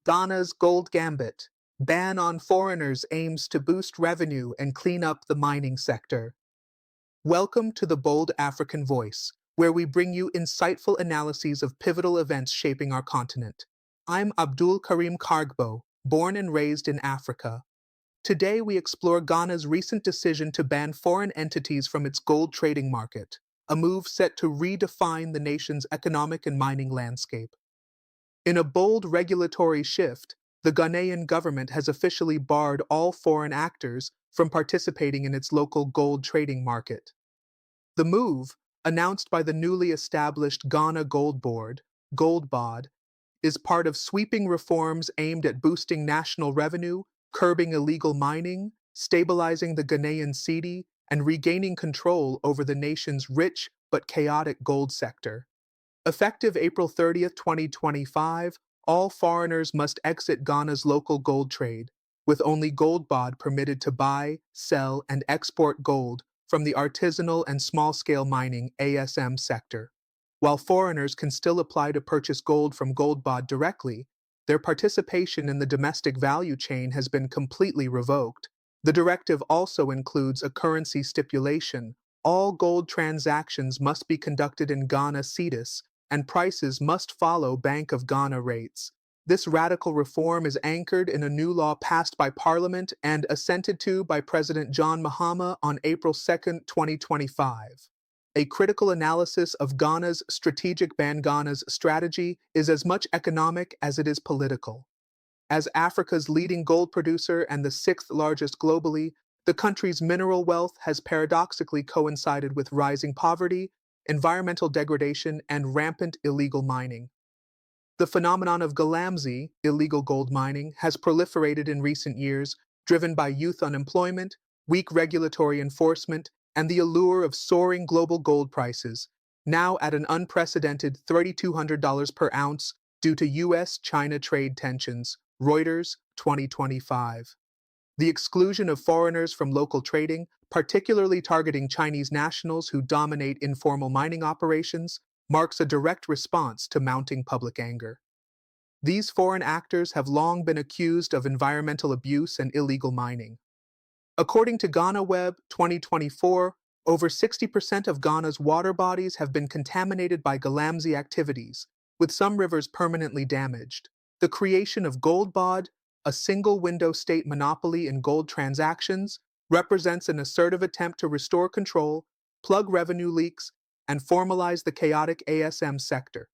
Ghana's Gold Gambit. Ban on foreigners aims to boost revenue and clean up the mining sector. Welcome to the Bold African Voice, where we bring you insightful analyses of pivotal events shaping our continent. I'm Abdul Karim Kargbo, born and raised in Africa. Today we explore Ghana's recent decision to ban foreign entities from its gold trading market, a move set to redefine the nation's economic and mining landscape. In a bold regulatory shift, the Ghanaian government has officially barred all foreign actors from participating in its local gold trading market. The move, announced by the newly established Ghana Gold Board, GoldBod, is part of sweeping reforms aimed at boosting national revenue, curbing illegal mining, stabilizing the Ghanaian cedi, and regaining control over the nation's rich but chaotic gold sector. Effective April 30th, 2025, all foreigners must exit Ghana's local gold trade, with only GoldBod permitted to buy, sell, and export gold from the artisanal and small-scale mining (ASM) sector. While foreigners can still apply to purchase gold from GoldBod directly, their participation in the domestic value chain has been completely revoked. The directive also includes a currency stipulation. All gold transactions must be conducted in Ghana cedis, and prices must follow Bank of Ghana rates. This radical reform is anchored in a new law passed by Parliament and assented to by President John Mahama on April 2, 2025. A critical analysis of Ghana's strategic ban. Ghana's strategy is as much economic as it is political. As Africa's leading gold producer and the sixth largest globally, the country's mineral wealth has paradoxically coincided with rising poverty, environmental degradation, and rampant illegal mining. The phenomenon of galamsey, illegal gold mining, has proliferated in recent years, driven by youth unemployment, weak regulatory enforcement, and the allure of soaring global gold prices, now at an unprecedented $3,200 per ounce due to U.S.-China trade tensions. Reuters, 2025. The exclusion of foreigners from local trading, particularly targeting Chinese nationals who dominate informal mining operations, marks a direct response to mounting public anger. These foreign actors have long been accused of environmental abuse and illegal mining. According to Ghana Web 2024, over 60% of Ghana's water bodies have been contaminated by galamsey activities, with some rivers permanently damaged. The creation of GoldBod, a single-window state monopoly in gold transactions, represents an assertive attempt to restore control, plug revenue leaks, and formalize the chaotic ASM sector.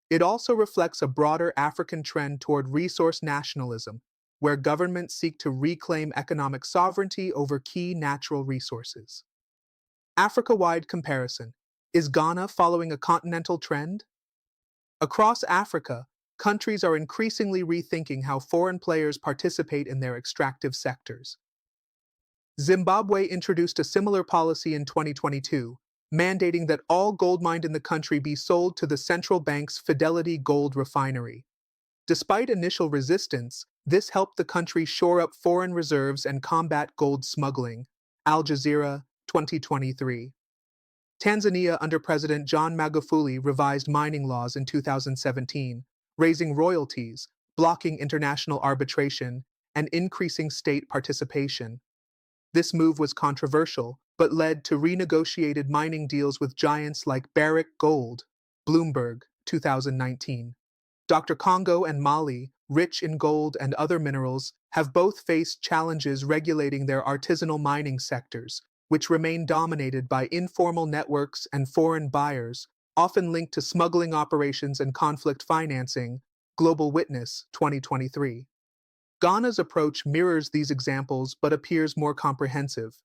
It also reflects a broader African trend toward resource nationalism, where governments seek to reclaim economic sovereignty over key natural resources. Africa-wide comparison. Is Ghana following a continental trend? Across Africa, countries are increasingly rethinking how foreign players participate in their extractive sectors. Zimbabwe introduced a similar policy in 2022, mandating that all gold mined in the country be sold to the central bank's Fidelity Gold refinery. Despite initial resistance, this helped the country shore up foreign reserves and combat gold smuggling. Al Jazeera, 2023. Tanzania under President John Magufuli revised mining laws in 2017, raising royalties, blocking international arbitration, and increasing state participation. This move was controversial, but led to renegotiated mining deals with giants like Barrick Gold. Bloomberg, 2019. Dr. Congo and Mali, rich in gold and other minerals, have both faced challenges regulating their artisanal mining sectors, which remain dominated by informal networks and foreign buyers, often linked to smuggling operations and conflict financing. Global Witness, 2023. Ghana's approach mirrors these examples but appears more comprehensive.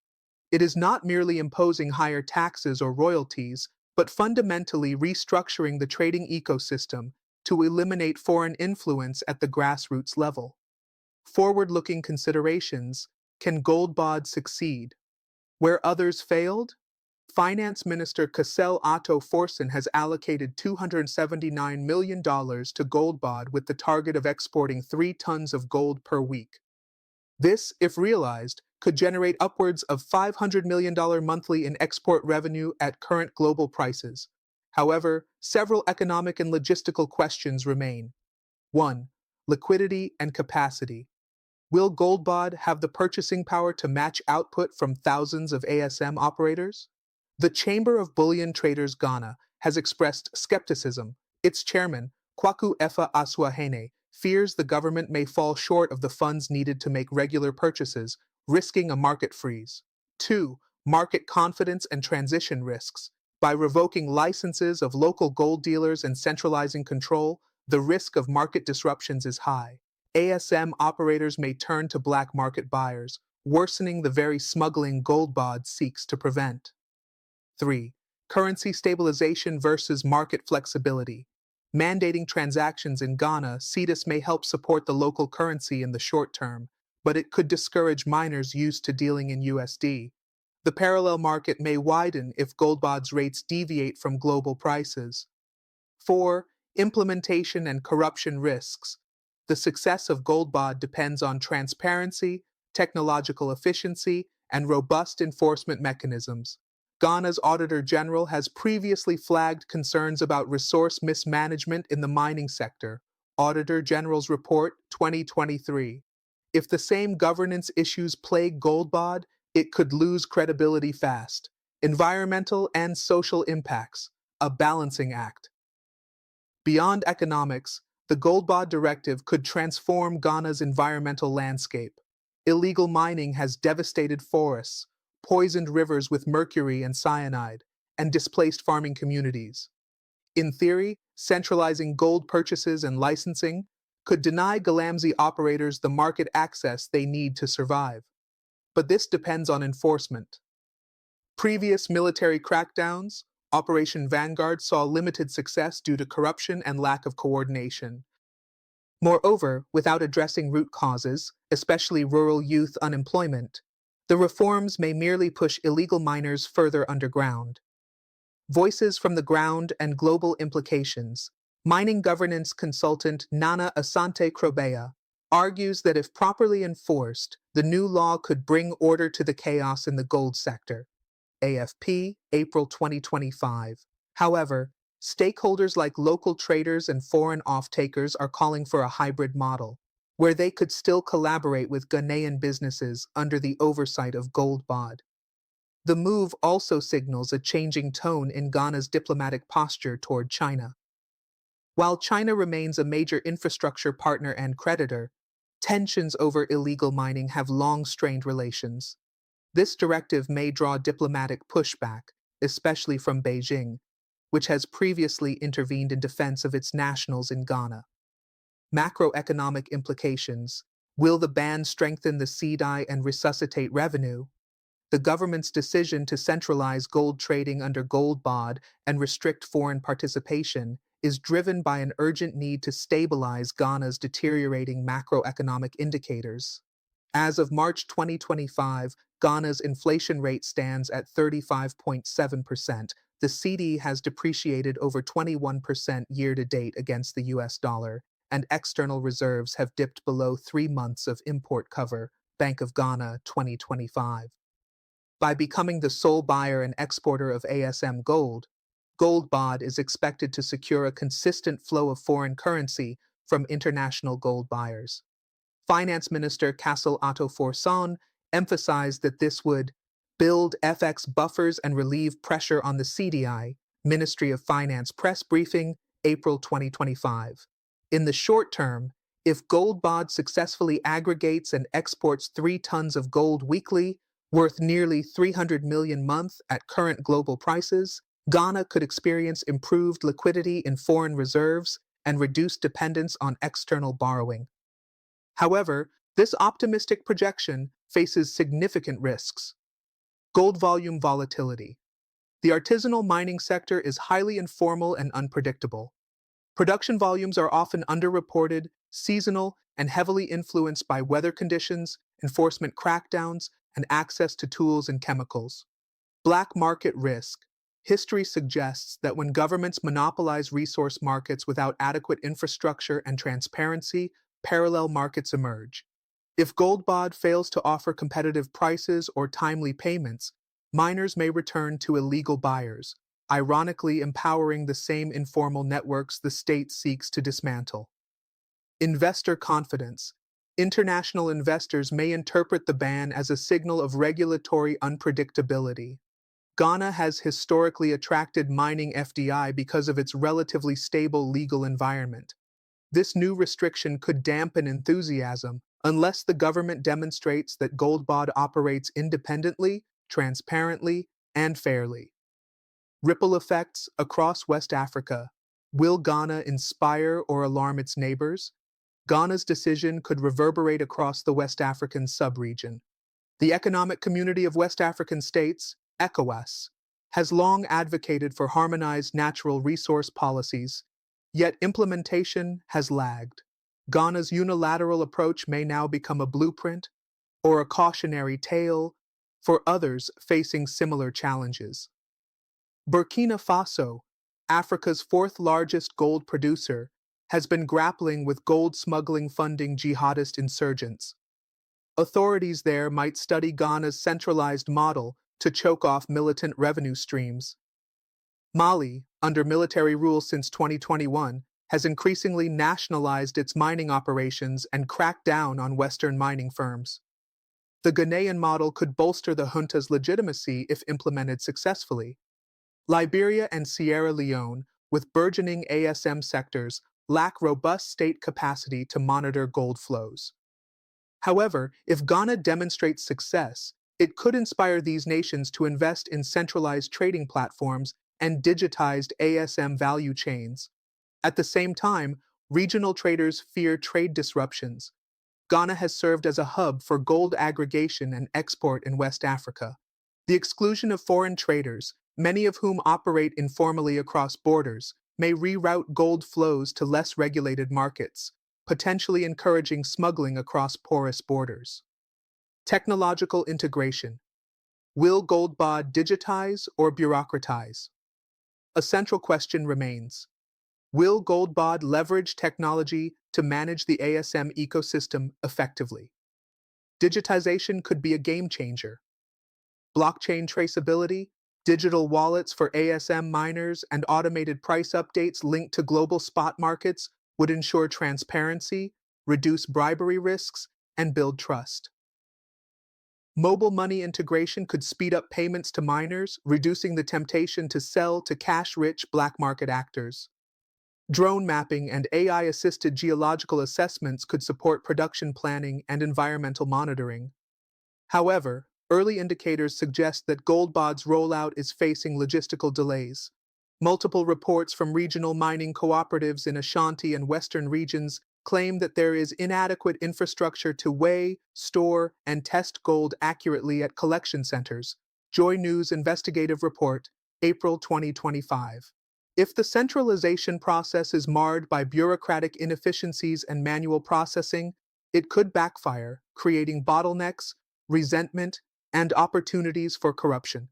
It is not merely imposing higher taxes or royalties, but fundamentally restructuring the trading ecosystem to eliminate foreign influence at the grassroots level. Forward-looking considerations. Can GoldBod succeed? Where others failed? Finance Minister Cassel Otto Forson has allocated $279 million to GoldBod with the target of exporting 3 tons of gold per week. This, if realized, could generate upwards of $500 million monthly in export revenue at current global prices. However, several economic and logistical questions remain. 1. liquidity, and capacity. Will GoldBod have the purchasing power to match output from thousands of ASM operators? The Chamber of Bullion Traders Ghana has expressed skepticism. Its chairman, Kwaku Efa Aswahene, fears the government may fall short of the funds needed to make regular purchases, risking a market freeze. 2. Market confidence and transition risks. By revoking licenses of local gold dealers and centralizing control, the risk of market disruptions is high. ASM operators may turn to black market buyers, worsening the very smuggling GoldBod seeks to prevent. 3. Currency stabilization versus market flexibility. Mandating transactions in Ghana, CEDAS may help support the local currency in the short term, but it could discourage miners used to dealing in USD. The parallel market may widen if GoldBod's rates deviate from global prices. 4. Implementation and corruption risks. The success of GoldBod depends on transparency, technological efficiency, and robust enforcement mechanisms. Ghana's Auditor General has previously flagged concerns about resource mismanagement in the mining sector. Auditor General's Report 2023. If the same governance issues plague GoldBod, it could lose credibility fast. Environmental and social impacts, a balancing act. Beyond economics, the GoldBod directive could transform Ghana's environmental landscape. Illegal mining has devastated forests, poisoned rivers with mercury and cyanide, and displaced farming communities. In theory, centralizing gold purchases and licensing could deny Galamsey operators the market access they need to survive. But this depends on enforcement. Previous military crackdowns, Operation Vanguard, saw limited success due to corruption and lack of coordination. Moreover, without addressing root causes, especially rural youth unemployment, the reforms may merely push illegal miners further underground. Voices from the ground and global implications. Mining governance consultant Nana Asante Krobea argues that if properly enforced, the new law could bring order to the chaos in the gold sector. AFP, April 2025. However, stakeholders like local traders and foreign off-takers are calling for a hybrid model, where they could still collaborate with Ghanaian businesses under the oversight of GoldBod. The move also signals a changing tone in Ghana's diplomatic posture toward China. While China remains a major infrastructure partner and creditor, tensions over illegal mining have long strained relations. This directive may draw diplomatic pushback, especially from Beijing, which has previously intervened in defense of its nationals in Ghana. Macroeconomic implications. Will the ban strengthen the CDI and resuscitate revenue? The government's decision to centralize gold trading under GoldBod and restrict foreign participation is driven by an urgent need to stabilize Ghana's deteriorating macroeconomic indicators. As of March 2025, Ghana's inflation rate stands at 35.7%. The CD has depreciated over 21% year-to-date against the US dollar, and external reserves have dipped below 3 months of import cover, Bank of Ghana 2025. By becoming the sole buyer and exporter of ASM gold, GoldBod is expected to secure a consistent flow of foreign currency from international gold buyers. Finance Minister Kassel Otto Forson emphasized that this would build FX buffers and relieve pressure on the CDI, Ministry of Finance press briefing, April 2025. In the short term, if GoldBod successfully aggregates and exports 3 tons of gold weekly, worth nearly 300 million a month at current global prices, Ghana could experience improved liquidity in foreign reserves and reduced dependence on external borrowing. However, this optimistic projection faces significant risks. Gold volume volatility. The artisanal mining sector is highly informal and unpredictable. Production volumes are often underreported, seasonal, and heavily influenced by weather conditions, enforcement crackdowns, and access to tools and chemicals. Black market risk. History suggests that when governments monopolize resource markets without adequate infrastructure and transparency, parallel markets emerge. If GoldBod fails to offer competitive prices or timely payments, miners may return to illegal buyers, ironically empowering the same informal networks the state seeks to dismantle. Investor confidence. International investors may interpret the ban as a signal of regulatory unpredictability. Ghana has historically attracted mining FDI because of its relatively stable legal environment. This new restriction could dampen enthusiasm unless the government demonstrates that GoldBod operates independently, transparently, and fairly. Ripple effects across West Africa. Will Ghana inspire or alarm its neighbors? Ghana's decision could reverberate across the West African sub-region. The Economic Community of West African States, ECOWAS, has long advocated for harmonized natural resource policies, yet implementation has lagged. Ghana's unilateral approach may now become a blueprint or a cautionary tale for others facing similar challenges. Burkina Faso, Africa's fourth-largest gold producer, has been grappling with gold smuggling funding jihadist insurgents. Authorities there might study Ghana's centralized model to choke off militant revenue streams. Mali, under military rule since 2021, has increasingly nationalized its mining operations and cracked down on Western mining firms. The Ghanaian model could bolster the junta's legitimacy if implemented successfully. Liberia and Sierra Leone, with burgeoning ASM sectors, lack robust state capacity to monitor gold flows. However, if Ghana demonstrates success, it could inspire these nations to invest in centralized trading platforms and digitized ASM value chains. At the same time, regional traders fear trade disruptions. Ghana has served as a hub for gold aggregation and export in West Africa. The exclusion of foreign traders, many of whom operate informally across borders, may reroute gold flows to less regulated markets, potentially encouraging smuggling across porous borders. Technological integration. Will GoldBod digitize or bureaucratize? A central question remains. Will GoldBod leverage technology to manage the ASM ecosystem effectively? Digitization could be a game changer. Blockchain traceability, digital wallets for ASM miners, and automated price updates linked to global spot markets would ensure transparency, reduce bribery risks, and build trust. Mobile money integration could speed up payments to miners, reducing the temptation to sell to cash-rich black market actors. Drone mapping and AI-assisted geological assessments could support production planning and environmental monitoring. However, early indicators suggest that GoldBod's rollout is facing logistical delays. Multiple reports from regional mining cooperatives in Ashanti and Western regions claim that there is inadequate infrastructure to weigh, store, and test gold accurately at collection centers. Joy News Investigative Report, April 2025. If the centralization process is marred by bureaucratic inefficiencies and manual processing, it could backfire, creating bottlenecks, resentment, and opportunities for corruption.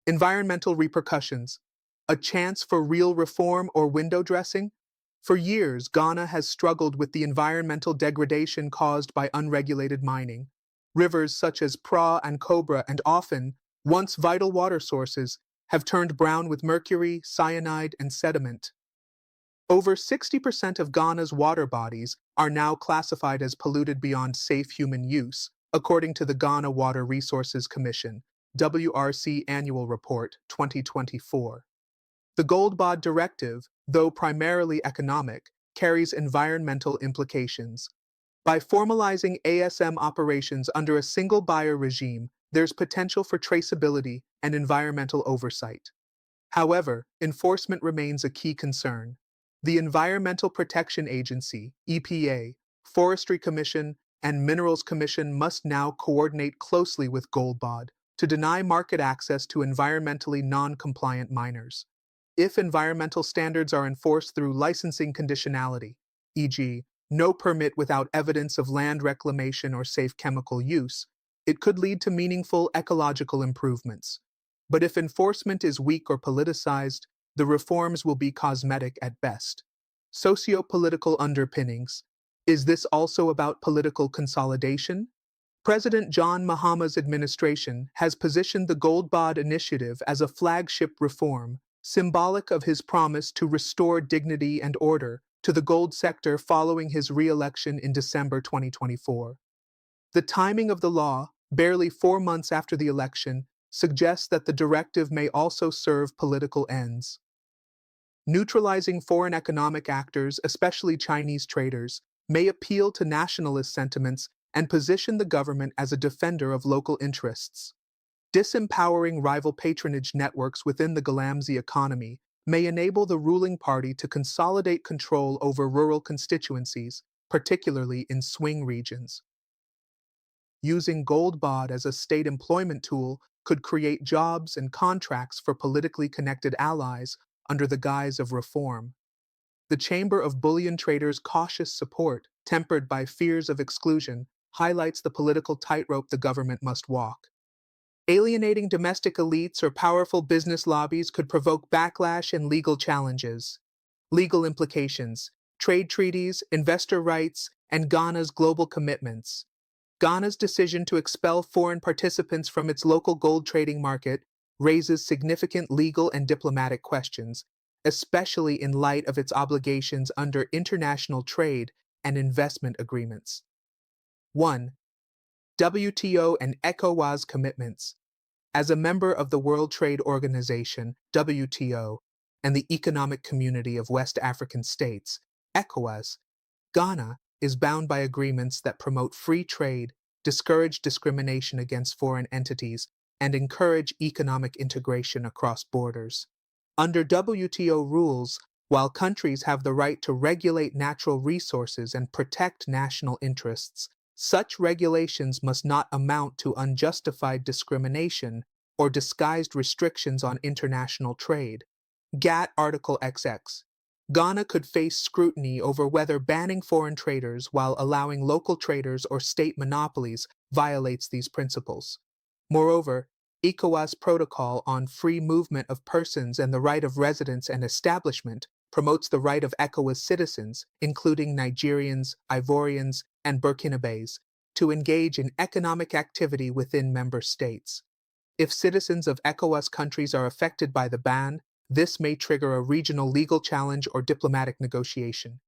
Environmental repercussions. A chance for real reform or window dressing? For years, Ghana has struggled with the environmental degradation caused by unregulated mining. Rivers such as Pra and Cobra, and often, once vital water sources, have turned brown with mercury, cyanide, and sediment. Over 60% of Ghana's water bodies are now classified as polluted beyond safe human use, according to the Ghana Water Resources Commission, WRC Annual Report 2024. The GoldBod Directive, though primarily economic, carries environmental implications. By formalizing ASM operations under a single buyer regime, there's potential for traceability and environmental oversight. However, enforcement remains a key concern. The Environmental Protection Agency, EPA, Forestry Commission, and Minerals Commission must now coordinate closely with GoldBod to deny market access to environmentally non-compliant miners. If environmental standards are enforced through licensing conditionality, e.g., no permit without evidence of land reclamation or safe chemical use, it could lead to meaningful ecological improvements. But if enforcement is weak or politicized, the reforms will be cosmetic at best. Socio-political underpinnings. Is this also about political consolidation? President John Mahama's administration has positioned the GoldBod initiative as a flagship reform, symbolic of his promise to restore dignity and order to the gold sector following his re-election in December 2024. The timing of the law, barely 4 months after the election, suggests that the directive may also serve political ends. Neutralizing foreign economic actors, especially Chinese traders, may appeal to nationalist sentiments and position the government as a defender of local interests. Disempowering rival patronage networks within the Galamsey economy may enable the ruling party to consolidate control over rural constituencies, particularly in swing regions. Using GoldBod as a state employment tool could create jobs and contracts for politically connected allies under the guise of reform. The Chamber of Bullion Traders' cautious support, tempered by fears of exclusion, highlights the political tightrope the government must walk. Alienating domestic elites or powerful business lobbies could provoke backlash and legal challenges. Legal implications, trade treaties, investor rights, and Ghana's global commitments. Ghana's decision to expel foreign participants from its local gold trading market raises significant legal and diplomatic questions, especially in light of its obligations under international trade and investment agreements. 1. WTO and ECOWAS commitments. As a member of the World Trade Organization, WTO, and the Economic Community of West African States, ECOWAS, Ghana is bound by agreements that promote free trade, discourage discrimination against foreign entities, and encourage economic integration across borders. Under WTO rules, while countries have the right to regulate natural resources and protect national interests, such regulations must not amount to unjustified discrimination or disguised restrictions on international trade. GATT Article XX. Ghana could face scrutiny over whether banning foreign traders while allowing local traders or state monopolies violates these principles. Moreover, ECOWAS Protocol on Free Movement of Persons and the Right of Residence and Establishment promotes the right of ECOWAS citizens, including Nigerians, Ivorians, and Burkinabés, to engage in economic activity within member states. If citizens of ECOWAS countries are affected by the ban, this may trigger a regional legal challenge or diplomatic negotiation.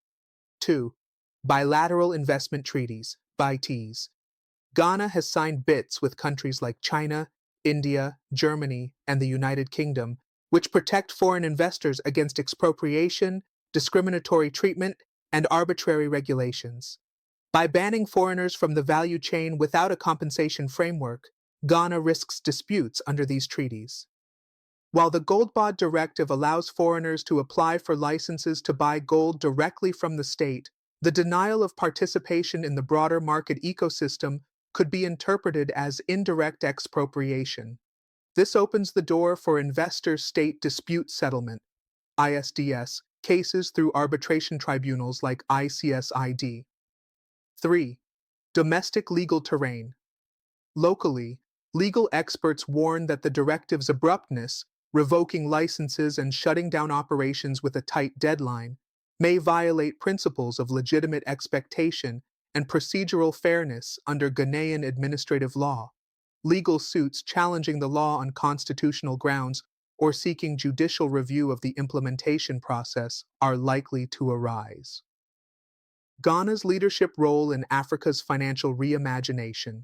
2. Bilateral investment treaties, BITs. Ghana has signed BITs with countries like China, India, Germany, and the United Kingdom, which protect foreign investors against expropriation, discriminatory treatment, and arbitrary regulations. By banning foreigners from the value chain without a compensation framework, Ghana risks disputes under these treaties. While the GoldBod directive allows foreigners to apply for licenses to buy gold directly from the state, the denial of participation in the broader market ecosystem could be interpreted as indirect expropriation. This opens the door for investor-state dispute settlement, ISDS, cases through arbitration tribunals like ICSID. 3. Domestic legal terrain. Locally, legal experts warn that the directive's abruptness, revoking licenses and shutting down operations with a tight deadline, may violate principles of legitimate expectation and procedural fairness under Ghanaian administrative law. Legal suits challenging the law on constitutional grounds or seeking judicial review of the implementation process are likely to arise. Ghana's leadership role in Africa's financial reimagination.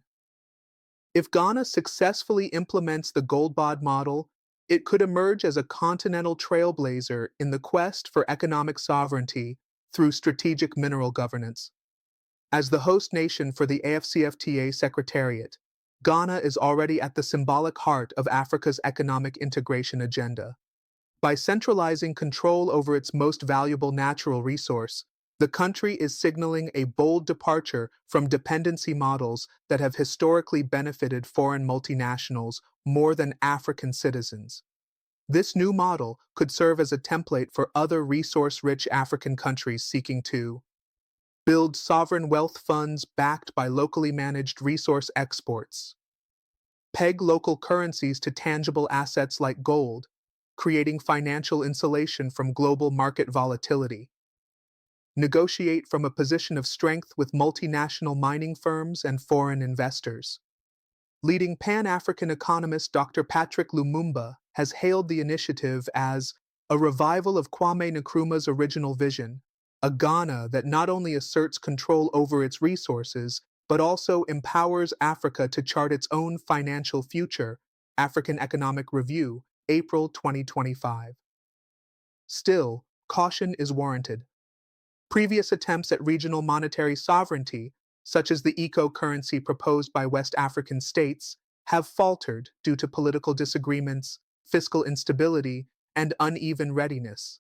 If Ghana successfully implements the GoldBod model, it could emerge as a continental trailblazer in the quest for economic sovereignty through strategic mineral governance. As the host nation for the AFCFTA Secretariat, Ghana is already at the symbolic heart of Africa's economic integration agenda. By centralizing control over its most valuable natural resource, the country is signaling a bold departure from dependency models that have historically benefited foreign multinationals more than African citizens. This new model could serve as a template for other resource-rich African countries seeking to build sovereign wealth funds backed by locally managed resource exports, peg local currencies to tangible assets like gold, creating financial insulation from global market volatility, negotiate from a position of strength with multinational mining firms and foreign investors. Leading Pan-African economist Dr. Patrick Lumumba has hailed the initiative as a revival of Kwame Nkrumah's original vision, a Ghana that not only asserts control over its resources, but also empowers Africa to chart its own financial future. African Economic Review, April 2025. Still, caution is warranted. Previous attempts at regional monetary sovereignty, such as the eco-currency proposed by West African states, have faltered due to political disagreements, fiscal instability, and uneven readiness.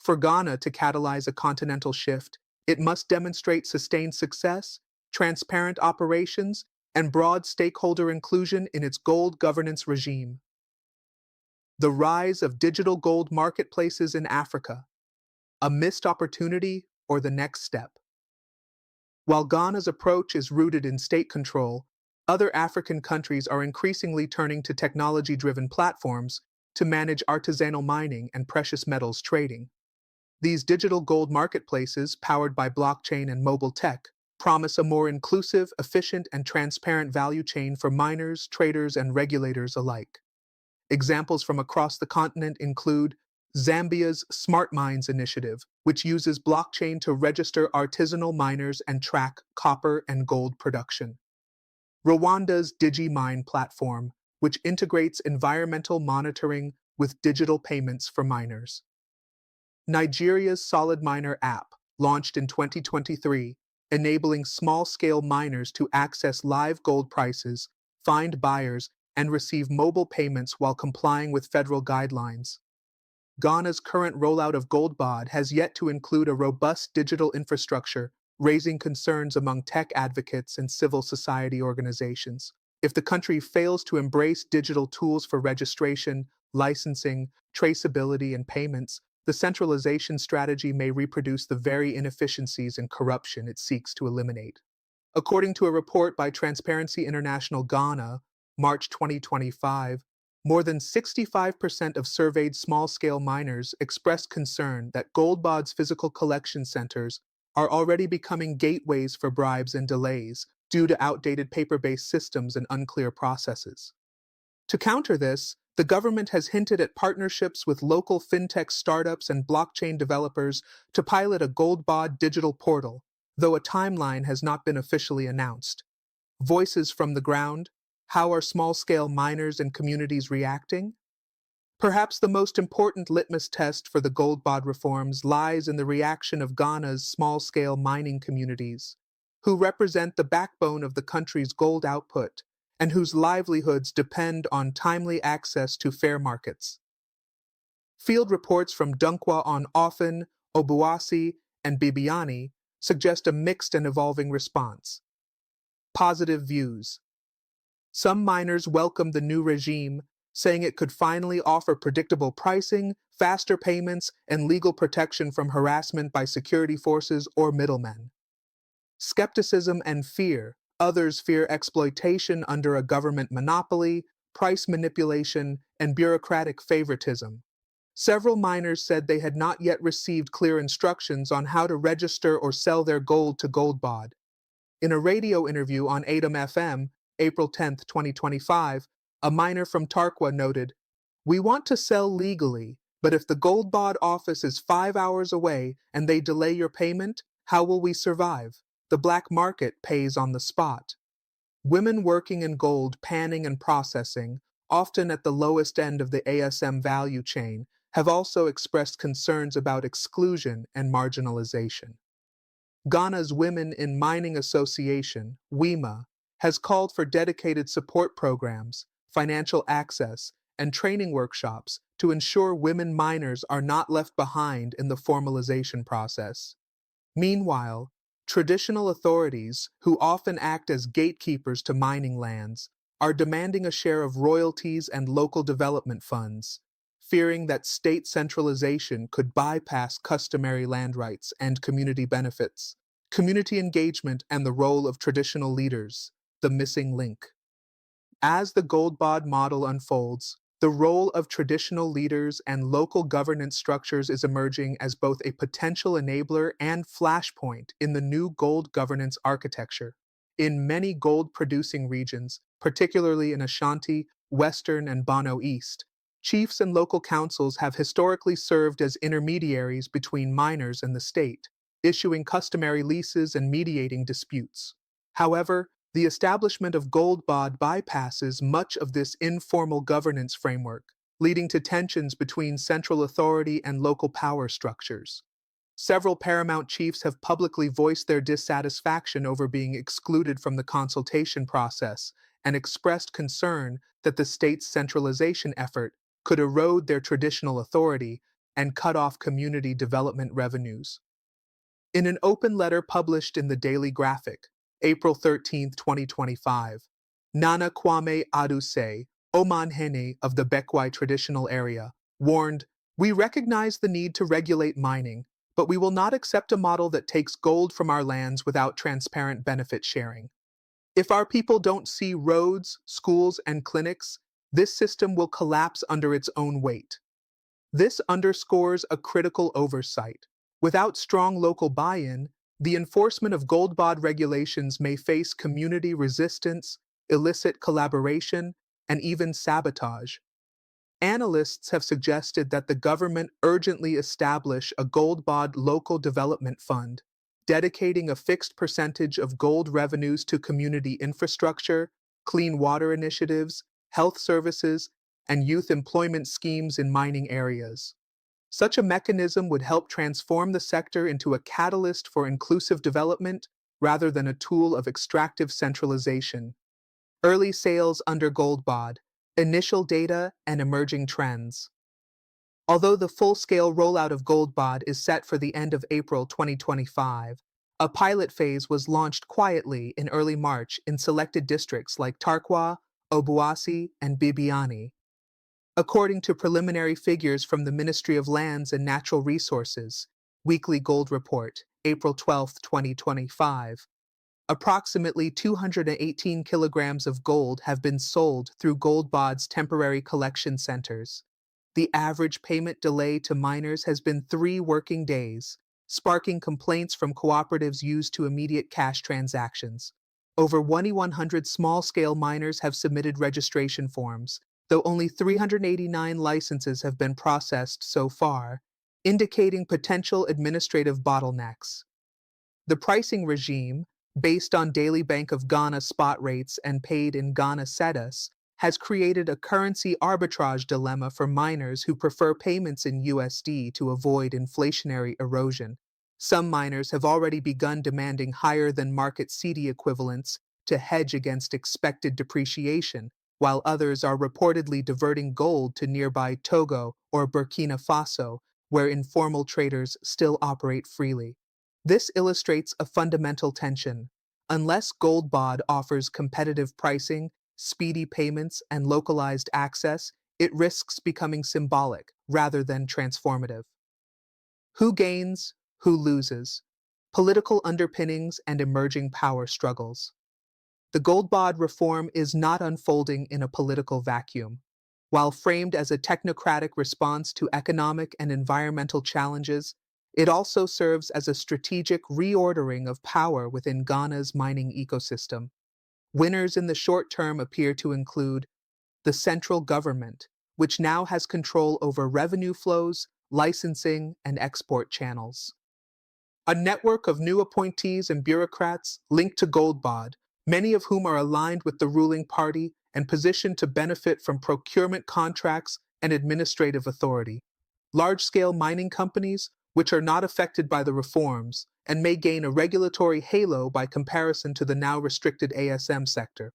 For Ghana to catalyze a continental shift, it must demonstrate sustained success, transparent operations, and broad stakeholder inclusion in its gold governance regime. The rise of digital gold marketplaces in Africa, a missed opportunity or the next step. While Ghana's approach is rooted in state control, other African countries are increasingly turning to technology-driven platforms to manage artisanal mining and precious metals trading. These digital gold marketplaces, powered by blockchain and mobile tech, promise a more inclusive, efficient, and transparent value chain for miners, traders, and regulators alike. Examples from across the continent include Zambia's Smart Mines initiative, which uses blockchain to register artisanal miners and track copper and gold production. Rwanda's DigiMine platform, which integrates environmental monitoring with digital payments for miners. Nigeria's Solid Miner app, launched in 2023, enabling small-scale miners to access live gold prices, find buyers, and receive mobile payments while complying with federal guidelines. Ghana's current rollout of GoldBod has yet to include a robust digital infrastructure, raising concerns among tech advocates and civil society organizations. If the country fails to embrace digital tools for registration, licensing, traceability, and payments, the centralization strategy may reproduce the very inefficiencies and corruption it seeks to eliminate. According to a report by Transparency International Ghana, March 2025, more than 65% of surveyed small-scale miners expressed concern that GoldBod's physical collection centers are already becoming gateways for bribes and delays due to outdated paper-based systems and unclear processes. To counter this, the government has hinted at partnerships with local fintech startups and blockchain developers to pilot a GoldBod digital portal, though a timeline has not been officially announced. Voices from the ground: how are small-scale miners and communities reacting? Perhaps the most important litmus test for the GoldBod reforms lies in the reaction of Ghana's small-scale mining communities, who represent the backbone of the country's gold output and whose livelihoods depend on timely access to fair markets. Field reports from Dunkwa on Often, Obuasi, and Bibiani suggest a mixed and evolving response. Positive views. Some miners welcome the new regime, saying it could finally offer predictable pricing, faster payments, and legal protection from harassment by security forces or middlemen. Skepticism and fear. Others fear exploitation under a government monopoly, price manipulation, and bureaucratic favoritism. Several miners said they had not yet received clear instructions on how to register or sell their gold to GoldBod. In a radio interview on ADAM FM, April 10, 2025, a miner from Tarkwa noted, "We want to sell legally, but if the GoldBod office is 5 hours away and they delay your payment, how will we survive? The black market pays on the spot." Women working in gold panning and processing, often at the lowest end of the ASM value chain, have also expressed concerns about exclusion and marginalization. Ghana's Women in Mining Association, WIMA, has called for dedicated support programs, financial access, and training workshops to ensure women miners are not left behind in the formalization process. Meanwhile, traditional authorities, who often act as gatekeepers to mining lands, are demanding a share of royalties and local development funds, fearing that state centralization could bypass customary land rights and community benefits. Community engagement and the role of traditional leaders, the missing link. As the GoldBod model unfolds, the role of traditional leaders and local governance structures is emerging as both a potential enabler and flashpoint in the new gold governance architecture. In many gold-producing regions, particularly in Ashanti, Western, and Bono East, chiefs and local councils have historically served as intermediaries between miners and the state, issuing customary leases and mediating disputes. However, the establishment of GoldBod bypasses much of this informal governance framework, leading to tensions between central authority and local power structures. Several paramount chiefs have publicly voiced their dissatisfaction over being excluded from the consultation process and expressed concern that the state's centralization effort could erode their traditional authority and cut off community development revenues. In an open letter published in the Daily Graphic, April 13, 2025, Nana Kwame Aduse, Omanhene of the Bekwai traditional area, warned, "We recognize the need to regulate mining, but we will not accept a model that takes gold from our lands without transparent benefit sharing. If our people don't see roads, schools, and clinics, this system will collapse under its own weight." This underscores a critical oversight. Without strong local buy-in, the enforcement of GoldBod regulations may face community resistance, illicit collaboration, and even sabotage. Analysts have suggested that the government urgently establish a GoldBod local development fund, dedicating a fixed percentage of gold revenues to community infrastructure, clean water initiatives, health services, and youth employment schemes in mining areas. Such a mechanism would help transform the sector into a catalyst for inclusive development rather than a tool of extractive centralization. Early sales under GoldBod, initial data, and emerging trends. Although the full-scale rollout of GoldBod is set for the end of April 2025, a pilot phase was launched quietly in early March in selected districts like Tarkwa, Obuasi, and Bibiani. According to preliminary figures from the Ministry of Lands and Natural Resources, Weekly Gold Report, April 12, 2025, approximately 218 kilograms of gold have been sold through GoldBod's temporary collection centers. The average payment delay to miners has been 3 working days, sparking complaints from cooperatives used to immediate cash transactions. Over 2,100 small-scale miners have submitted registration forms, though only 389 licenses have been processed so far, indicating potential administrative bottlenecks. The pricing regime, based on Daily Bank of Ghana spot rates and paid in Ghana cedis, has created a currency arbitrage dilemma for miners who prefer payments in USD to avoid inflationary erosion. Some miners have already begun demanding higher than market cedi equivalents to hedge against expected depreciation, while others are reportedly diverting gold to nearby Togo or Burkina Faso, where informal traders still operate freely. This illustrates a fundamental tension. Unless GoldBod offers competitive pricing, speedy payments, and localized access, it risks becoming symbolic rather than transformative. Who gains? Who loses? Political underpinnings and emerging power struggles. The GoldBod reform is not unfolding in a political vacuum. While framed as a technocratic response to economic and environmental challenges, it also serves as a strategic reordering of power within Ghana's mining ecosystem. Winners in the short term appear to include the central government, which now has control over revenue flows, licensing, and export channels. A network of new appointees and bureaucrats linked to GoldBod, many of whom are aligned with the ruling party and positioned to benefit from procurement contracts and administrative authority. Large-scale mining companies, which are not affected by the reforms and may gain a regulatory halo by comparison to the now restricted ASM sector.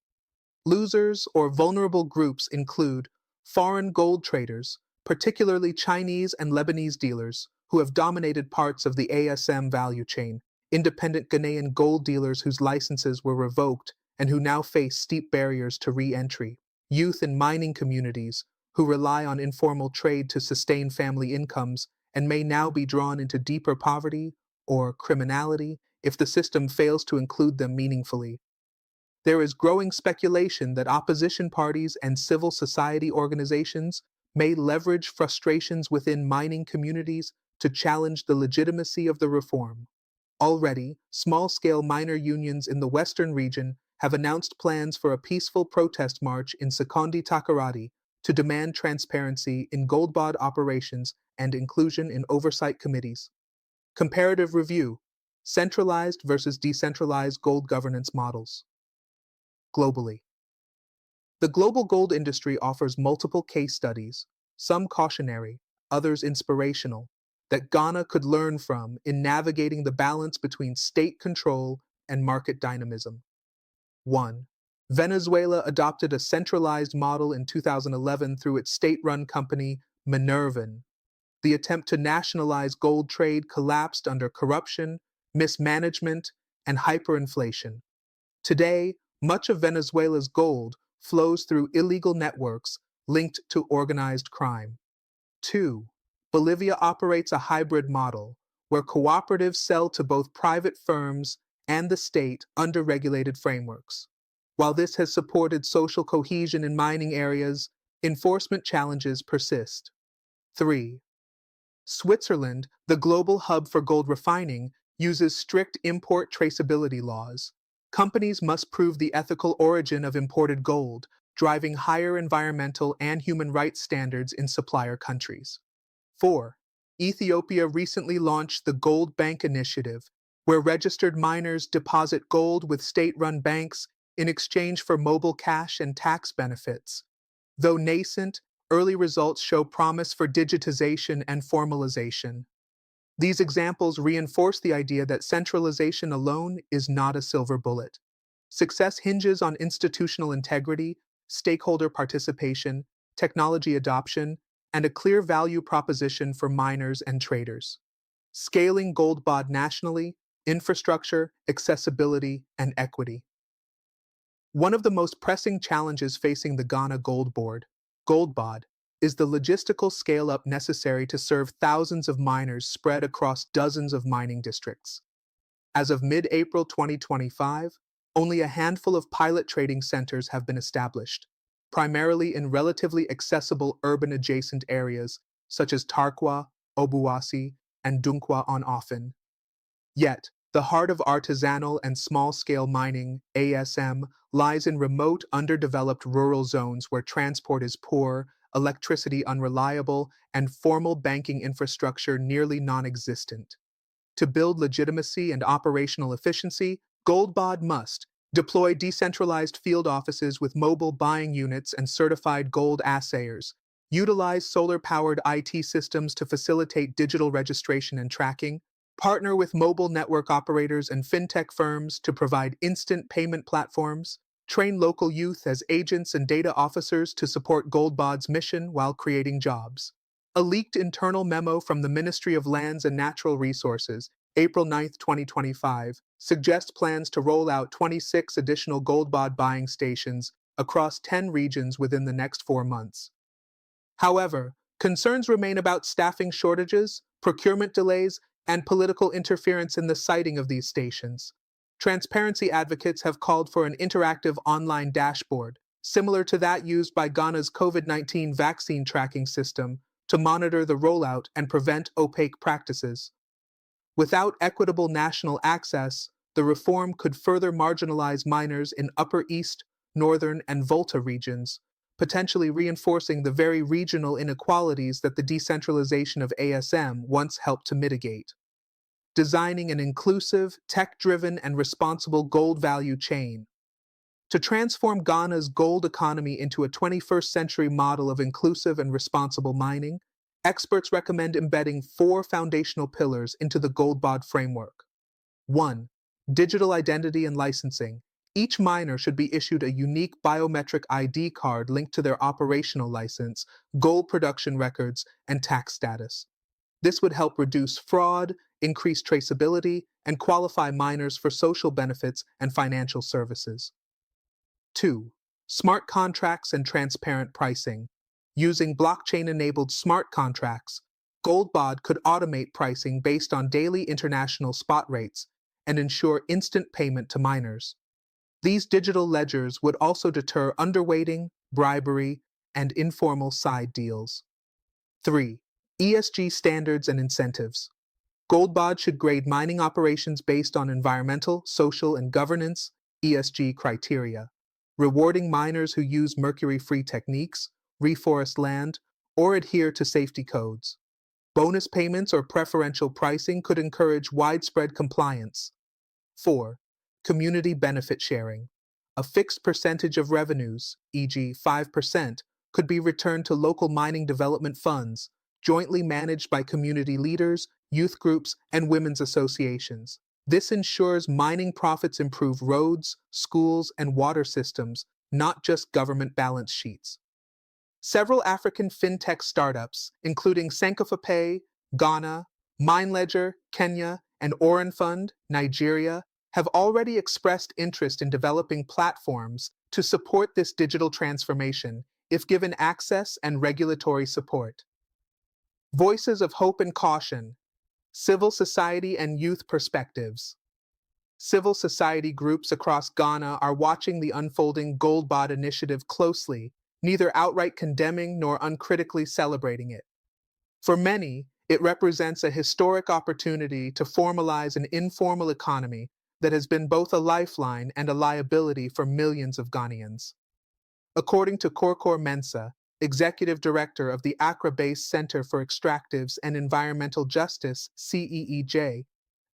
Losers or vulnerable groups include foreign gold traders, particularly Chinese and Lebanese dealers, who have dominated parts of the ASM value chain, independent Ghanaian gold dealers whose licenses were revoked and who now face steep barriers to re-entry, youth in mining communities, who rely on informal trade to sustain family incomes and may now be drawn into deeper poverty or criminality if the system fails to include them meaningfully. There is growing speculation that opposition parties and civil society organizations may leverage frustrations within mining communities to challenge the legitimacy of the reform. Already, small-scale miner unions in the western region have announced plans for a peaceful protest march in Sekondi Takoradi to demand transparency in GoldBod operations and inclusion in oversight committees. Comparative review. Centralized versus decentralized gold governance models. Globally, the global gold industry offers multiple case studies, some cautionary, others inspirational, that Ghana could learn from in navigating the balance between state control and market dynamism. 1. Venezuela adopted a centralized model in 2011 through its state-run company, Minervan. The attempt to nationalize gold trade collapsed under corruption, mismanagement, and hyperinflation. Today, much of Venezuela's gold flows through illegal networks linked to organized crime. 2. Bolivia operates a hybrid model where cooperatives sell to both private firms and the state under regulated frameworks. While this has supported social cohesion in mining areas, enforcement challenges persist. 3. Switzerland, the global hub for gold refining, uses strict import traceability laws. Companies must prove the ethical origin of imported gold, driving higher environmental and human rights standards in supplier countries. 4. Ethiopia recently launched the Gold Bank Initiative, where registered miners deposit gold with state-run banks in exchange for mobile cash and tax benefits. Though nascent, early results show promise for digitization and formalization. These examples reinforce the idea that centralization alone is not a silver bullet. Success hinges on institutional integrity, stakeholder participation, technology adoption, and a clear value proposition for miners and traders. Scaling GoldBod nationally, infrastructure, accessibility, and equity. One of the most pressing challenges facing the Ghana Gold Board, GoldBod, is the logistical scale-up necessary to serve thousands of miners spread across dozens of mining districts. As of mid-April 2025, only a handful of pilot trading centers have been established, primarily in relatively accessible urban-adjacent areas such as Tarkwa, Obuasi, and Dunkwa-on-Ofin. Yet, the heart of artisanal and small-scale mining, ASM, lies in remote, underdeveloped rural zones where transport is poor, electricity unreliable, and formal banking infrastructure nearly non-existent. To build legitimacy and operational efficiency, GoldBod must deploy decentralized field offices with mobile buying units and certified gold assayers, utilize solar-powered IT systems to facilitate digital registration and tracking, partner with mobile network operators and fintech firms to provide instant payment platforms, train local youth as agents and data officers to support GoldBod's mission while creating jobs. A leaked internal memo from the Ministry of Lands and Natural Resources, April 9, 2025, suggests plans to roll out 26 additional GoldBod buying stations across 10 regions within the next 4 months. However, concerns remain about staffing shortages, procurement delays, and political interference in the siting of these stations. Transparency advocates have called for an interactive online dashboard, similar to that used by Ghana's COVID-19 vaccine tracking system, to monitor the rollout and prevent opaque practices. Without equitable national access, the reform could further marginalize miners in Upper East, Northern, and Volta regions, potentially reinforcing the very regional inequalities that the decentralization of ASM once helped to mitigate. Designing an inclusive, tech-driven, and responsible gold value chain. To transform Ghana's gold economy into a 21st century model of inclusive and responsible mining, experts recommend embedding 4 foundational pillars into the GoldBod framework. 1. Digital identity and licensing. Each miner should be issued a unique biometric ID card linked to their operational license, gold production records, and tax status. This would help reduce fraud, increase traceability, and qualify miners for social benefits and financial services. 2. Smart contracts and transparent pricing. Using blockchain-enabled smart contracts, GoldBod could automate pricing based on daily international spot rates and ensure instant payment to miners. These digital ledgers would also deter underweighting, bribery, and informal side deals. 3. ESG standards and incentives. GoldBod should grade mining operations based on environmental, social, and governance (ESG) criteria, rewarding miners who use mercury-free techniques, reforest land, or adhere to safety codes. Bonus payments or preferential pricing could encourage widespread compliance. 4. Community benefit sharing. A fixed percentage of revenues, e.g., 5%, could be returned to local mining development funds, jointly managed by community leaders, youth groups, and women's associations. This ensures mining profits improve roads, schools, and water systems, not just government balance sheets. Several African fintech startups, including Sankofa Ghana, MineLedger, Kenya, and Oran Fund, Nigeria, have already expressed interest in developing platforms to support this digital transformation if given access and regulatory support. Voices of hope and caution, civil society and youth perspectives. Civil society groups across Ghana are watching the unfolding GoldBod initiative closely, neither outright condemning nor uncritically celebrating it. For many, it represents a historic opportunity to formalize an informal economy that has been both a lifeline and a liability for millions of Ghanaians. According to Korkor Mensah, executive director of the Accra-based Center for Extractives and Environmental Justice, CEEJ,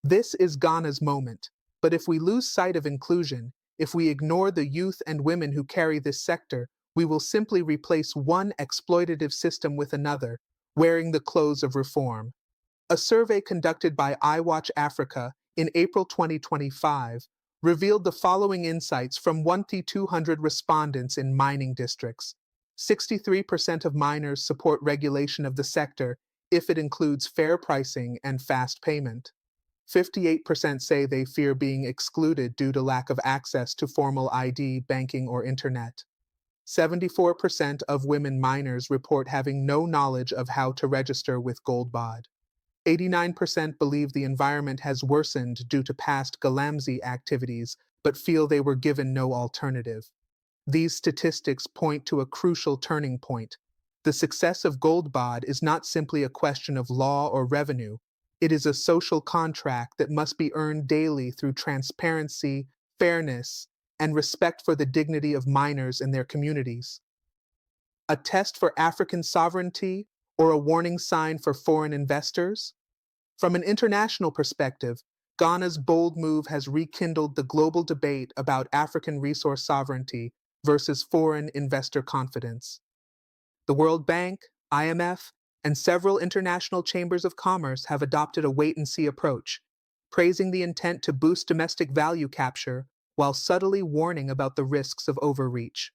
this is Ghana's moment. But if we lose sight of inclusion, if we ignore the youth and women who carry this sector, we will simply replace one exploitative system with another, wearing the clothes of reform. A survey conducted by iWatch Africa in April 2025 revealed the following insights from 1,200 respondents in mining districts. 63% of miners support regulation of the sector if it includes fair pricing and fast payment. 58% say they fear being excluded due to lack of access to formal ID, banking, or internet. 74% of women miners report having no knowledge of how to register with GoldBod. 89% believe the environment has worsened due to past Galamsey activities, but feel they were given no alternative. These statistics point to a crucial turning point. The success of GoldBod is not simply a question of law or revenue. It is a social contract that must be earned daily through transparency, fairness, and respect for the dignity of miners and their communities. A test for African sovereignty or a warning sign for foreign investors? From an international perspective, Ghana's bold move has rekindled the global debate about African resource sovereignty versus foreign investor confidence. The World Bank, IMF, and several international chambers of commerce have adopted a wait-and-see approach, praising the intent to boost domestic value capture while subtly warning about the risks of overreach.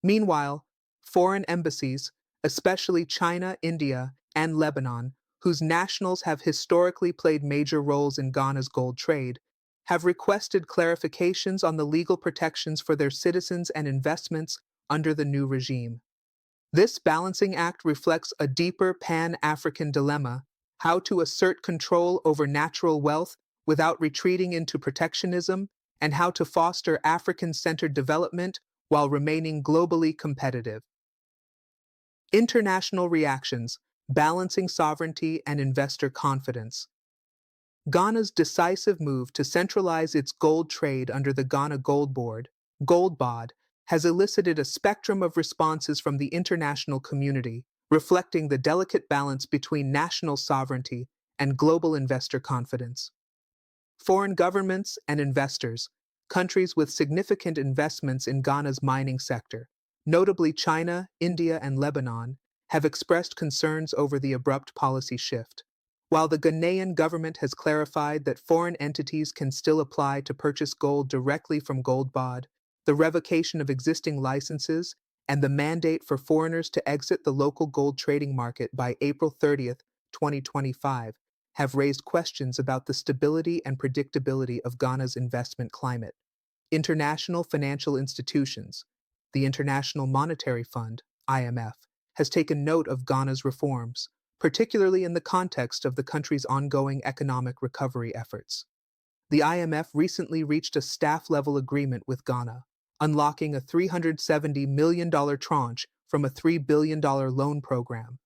Meanwhile, foreign embassies, especially China, India, and Lebanon, whose nationals have historically played major roles in Ghana's gold trade, have requested clarifications on the legal protections for their citizens and investments under the new regime. This balancing act reflects a deeper Pan-African dilemma: how to assert control over natural wealth without retreating into protectionism, and how to foster African-centered development while remaining globally competitive. International reactions, balancing sovereignty and investor confidence. Ghana's decisive move to centralize its gold trade under the Ghana Gold Board, GoldBod, has elicited a spectrum of responses from the international community, reflecting the delicate balance between national sovereignty and global investor confidence. Foreign governments and investors, countries with significant investments in Ghana's mining sector, notably China, India, and Lebanon, have expressed concerns over the abrupt policy shift. While the Ghanaian government has clarified that foreign entities can still apply to purchase gold directly from GoldBod, the revocation of existing licenses and the mandate for foreigners to exit the local gold trading market by April 30th, 2025, have raised questions about the stability and predictability of Ghana's investment climate. International financial institutions, the International Monetary Fund, IMF, has taken note of Ghana's reforms, particularly in the context of the country's ongoing economic recovery efforts. The IMF recently reached a staff-level agreement with Ghana, unlocking a $370 million tranche from a $3 billion loan program.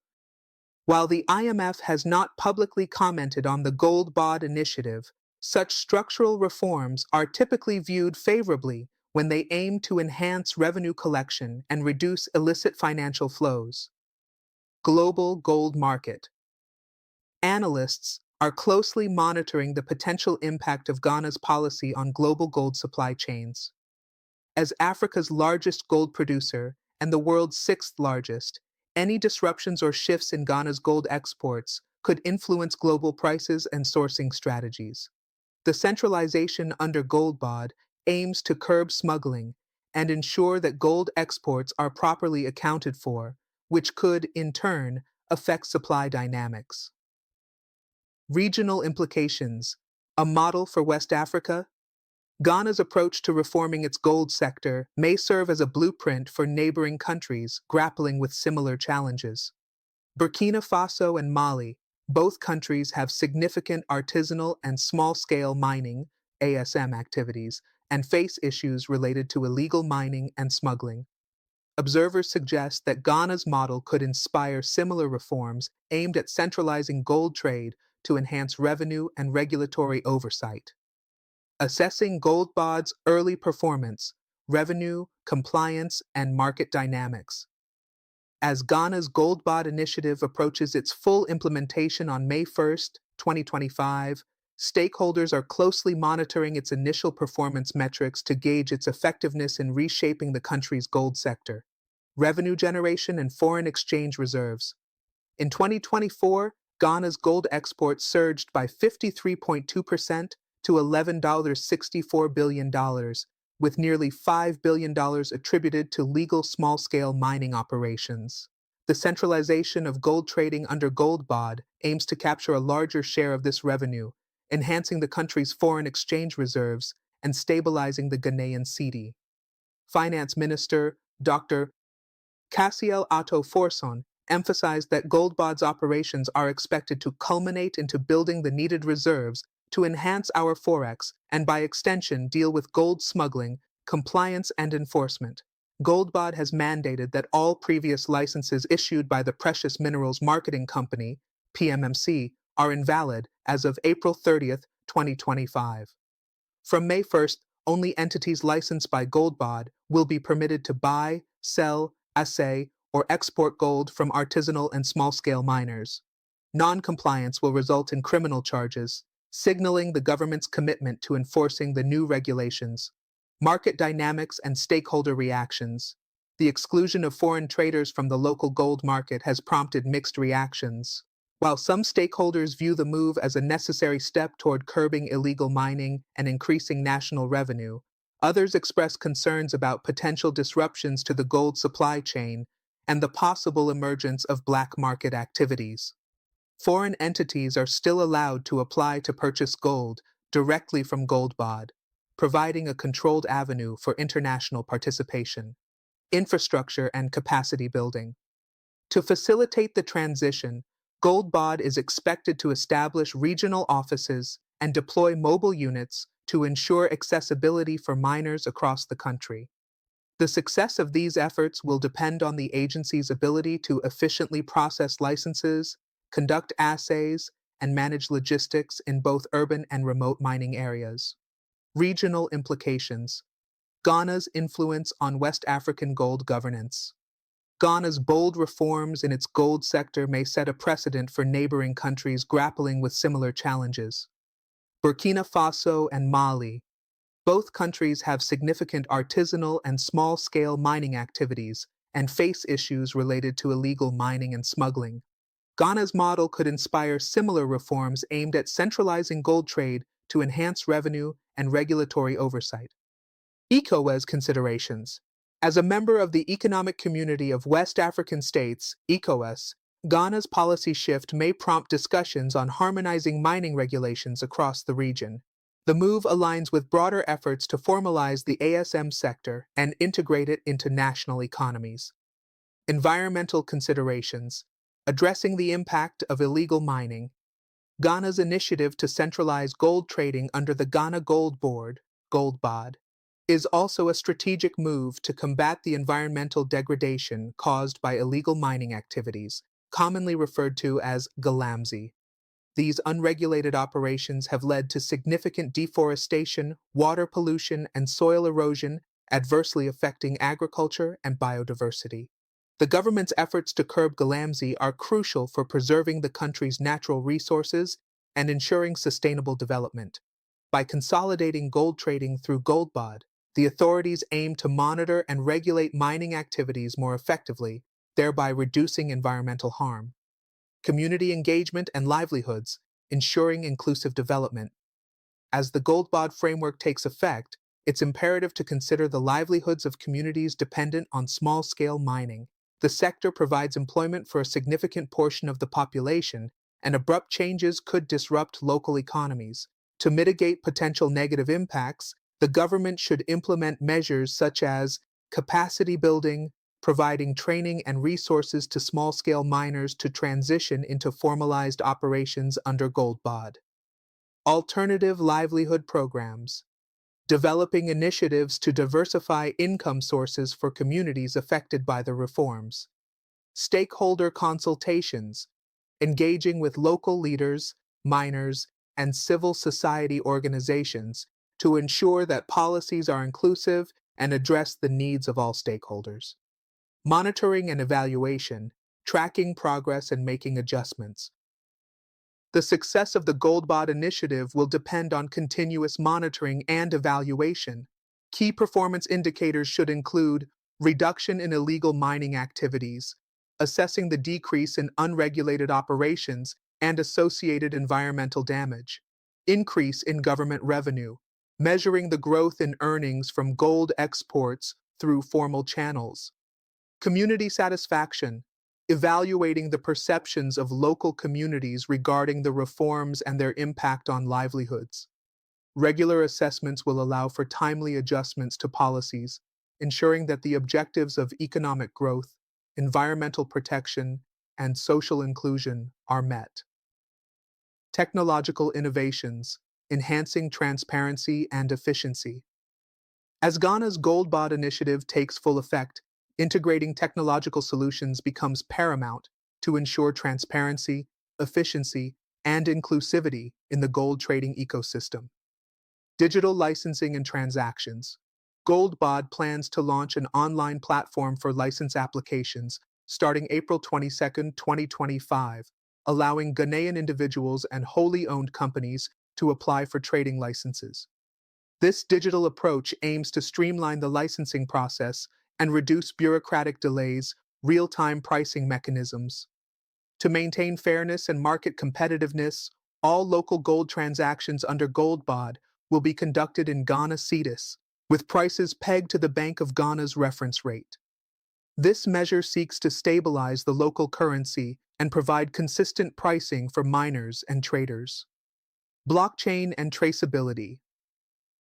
While the IMF has not publicly commented on the GoldBod initiative, such structural reforms are typically viewed favorably when they aim to enhance revenue collection and reduce illicit financial flows. Global gold market. Analysts are closely monitoring the potential impact of Ghana's policy on global gold supply chains. As Africa's largest gold producer and the world's sixth largest, any disruptions or shifts in Ghana's gold exports could influence global prices and sourcing strategies. The centralization under GoldBod aims to curb smuggling and ensure that gold exports are properly accounted for, which could, in turn, affect supply dynamics. Regional implications: a model for West Africa? Ghana's approach to reforming its gold sector may serve as a blueprint for neighboring countries grappling with similar challenges. Burkina Faso and Mali, both countries have significant artisanal and small-scale mining (ASM) activities and face issues related to illegal mining and smuggling. Observers suggest that Ghana's model could inspire similar reforms aimed at centralizing gold trade to enhance revenue and regulatory oversight. Assessing GoldBod's early performance, revenue, compliance, and market dynamics. As Ghana's GoldBod initiative approaches its full implementation on May 1, 2025, stakeholders are closely monitoring its initial performance metrics to gauge its effectiveness in reshaping the country's gold sector. Revenue generation and foreign exchange reserves. In 2024, Ghana's gold exports surged by 53.2% to $11.64 billion, with nearly $5 billion attributed to legal small-scale mining operations. The centralization of gold trading under GoldBod aims to capture a larger share of this revenue, enhancing the country's foreign exchange reserves and stabilizing the Ghanaian cedi. Finance Minister Dr. Cassiel Atto Forson emphasized that GoldBod's operations are expected to culminate into building the needed reserves to enhance our forex and, by extension, deal with gold smuggling, compliance, and enforcement. GoldBod has mandated that all previous licenses issued by the Precious Minerals Marketing Company, PMMC, are invalid as of April 30, 2025. From May 1st, only entities licensed by GoldBod will be permitted to buy, sell, assay, or export gold from artisanal and small-scale miners. Non-compliance will result in criminal charges, signaling the government's commitment to enforcing the new regulations. Market dynamics and stakeholder reactions. The exclusion of foreign traders from the local gold market has prompted mixed reactions. While some stakeholders view the move as a necessary step toward curbing illegal mining and increasing national revenue, others express concerns about potential disruptions to the gold supply chain and the possible emergence of black market activities. Foreign entities are still allowed to apply to purchase gold directly from GoldBod, providing a controlled avenue for international participation. Infrastructure and capacity building. To facilitate the transition, GoldBod is expected to establish regional offices and deploy mobile units to ensure accessibility for miners across the country. The success of these efforts will depend on the agency's ability to efficiently process licenses, conduct assays, and manage logistics in both urban and remote mining areas. Regional implications. Ghana's influence on West African gold governance. Ghana's bold reforms in its gold sector may set a precedent for neighboring countries grappling with similar challenges. Burkina Faso and Mali. Both countries have significant artisanal and small-scale mining activities and face issues related to illegal mining and smuggling. Ghana's model could inspire similar reforms aimed at centralizing gold trade to enhance revenue and regulatory oversight. ECOWAS considerations. As a member of the Economic Community of West African States, ECOWAS, Ghana's policy shift may prompt discussions on harmonizing mining regulations across the region. The move aligns with broader efforts to formalize the ASM sector and integrate it into national economies. Environmental considerations. Addressing the impact of illegal mining. Ghana's initiative to centralize gold trading under the Ghana Gold Board, GoldBod, is also a strategic move to combat the environmental degradation caused by illegal mining activities, commonly referred to as galamsey. These unregulated operations have led to significant deforestation, water pollution, and soil erosion, adversely affecting agriculture and biodiversity. The government's efforts to curb galamsey are crucial for preserving the country's natural resources and ensuring sustainable development. By consolidating gold trading through GoldBod, the authorities aim to monitor and regulate mining activities more effectively, thereby reducing environmental harm. Community engagement and livelihoods, ensuring inclusive development. As the GoldBod framework takes effect, it's imperative to consider the livelihoods of communities dependent on small-scale mining. The sector provides employment for a significant portion of the population, and abrupt changes could disrupt local economies. To mitigate potential negative impacts, the government should implement measures such as capacity building, providing training and resources to small-scale miners to transition into formalized operations under GoldBod. Alternative livelihood programs. Developing initiatives to diversify income sources for communities affected by the reforms. Stakeholder consultations. Engaging with local leaders, miners, and civil society organizations to ensure that policies are inclusive and address the needs of all stakeholders. Monitoring and evaluation, tracking progress and making adjustments. The success of the GoldBod initiative will depend on continuous monitoring and evaluation. Key performance indicators should include reduction in illegal mining activities, assessing the decrease in unregulated operations and associated environmental damage, increase in government revenue, measuring the growth in earnings from gold exports through formal channels, community satisfaction, evaluating the perceptions of local communities regarding the reforms and their impact on livelihoods. Regular assessments will allow for timely adjustments to policies, ensuring that the objectives of economic growth, environmental protection, and social inclusion are met. Technological innovations, enhancing transparency and efficiency. As Ghana's GoldBod initiative takes full effect, integrating technological solutions becomes paramount to ensure transparency, efficiency, and inclusivity in the gold trading ecosystem. Digital licensing and transactions. GoldBod plans to launch an online platform for license applications starting April 22, 2025, allowing Ghanaian individuals and wholly owned companies to apply for trading licenses. This digital approach aims to streamline the licensing process and reduce bureaucratic delays, real-time pricing mechanisms. To maintain fairness and market competitiveness, all local gold transactions under GoldBod will be conducted in Ghana cedis, with prices pegged to the Bank of Ghana's reference rate. This measure seeks to stabilize the local currency and provide consistent pricing for miners and traders. Blockchain and traceability.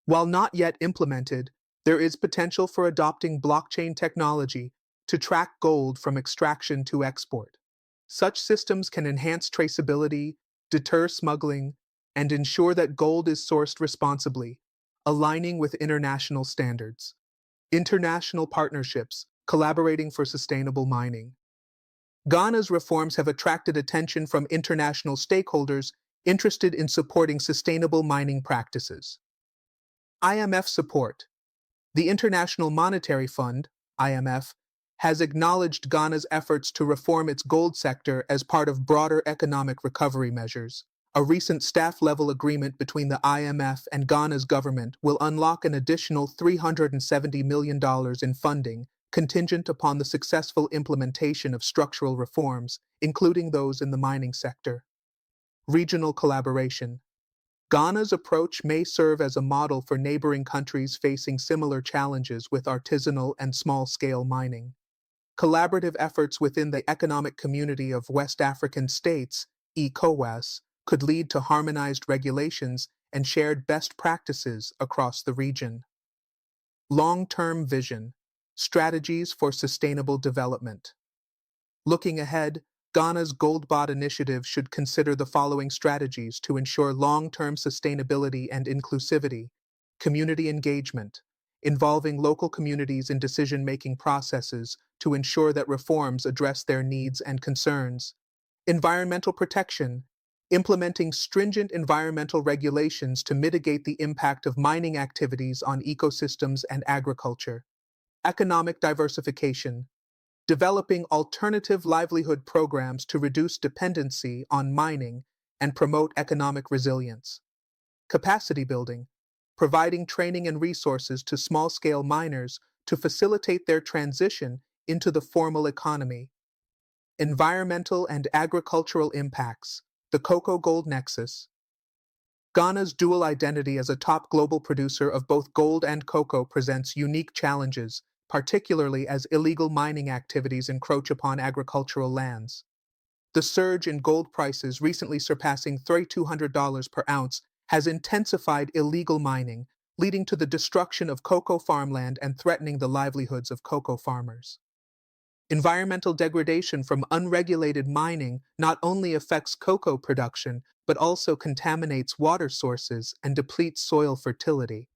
While not yet implemented, there is potential for adopting blockchain technology to track gold from extraction to export. Such systems can enhance traceability, deter smuggling, and ensure that gold is sourced responsibly, aligning with international standards. International partnerships, collaborating for sustainable mining. Ghana's reforms have attracted attention from international stakeholders interested in supporting sustainable mining practices. IMF support. The International Monetary Fund, IMF, has acknowledged Ghana's efforts to reform its gold sector as part of broader economic recovery measures. A recent staff-level agreement between the IMF and Ghana's government will unlock an additional $370 million in funding, contingent upon the successful implementation of structural reforms, including those in the mining sector. Regional collaboration. Ghana's approach may serve as a model for neighboring countries facing similar challenges with artisanal and small-scale mining. Collaborative efforts within the Economic Community of West African States, ECOWAS, could lead to harmonized regulations and shared best practices across the region. Long-term vision, strategies for sustainable development. Looking ahead, Ghana's GoldBod initiative should consider the following strategies to ensure long-term sustainability and inclusivity. Community engagement, involving local communities in decision-making processes to ensure that reforms address their needs and concerns. Environmental protection, implementing stringent environmental regulations to mitigate the impact of mining activities on ecosystems and agriculture. Economic diversification, developing alternative livelihood programs to reduce dependency on mining and promote economic resilience. Capacity building, providing training and resources to small-scale miners to facilitate their transition into the formal economy. Environmental and agricultural impacts, the cocoa-gold nexus. Ghana's dual identity as a top global producer of both gold and cocoa presents unique challenges, particularly as illegal mining activities encroach upon agricultural lands. The surge in gold prices, recently surpassing $3,200 per ounce, has intensified illegal mining, leading to the destruction of cocoa farmland and threatening the livelihoods of cocoa farmers. Environmental degradation from unregulated mining not only affects cocoa production, but also contaminates water sources and depletes soil fertility.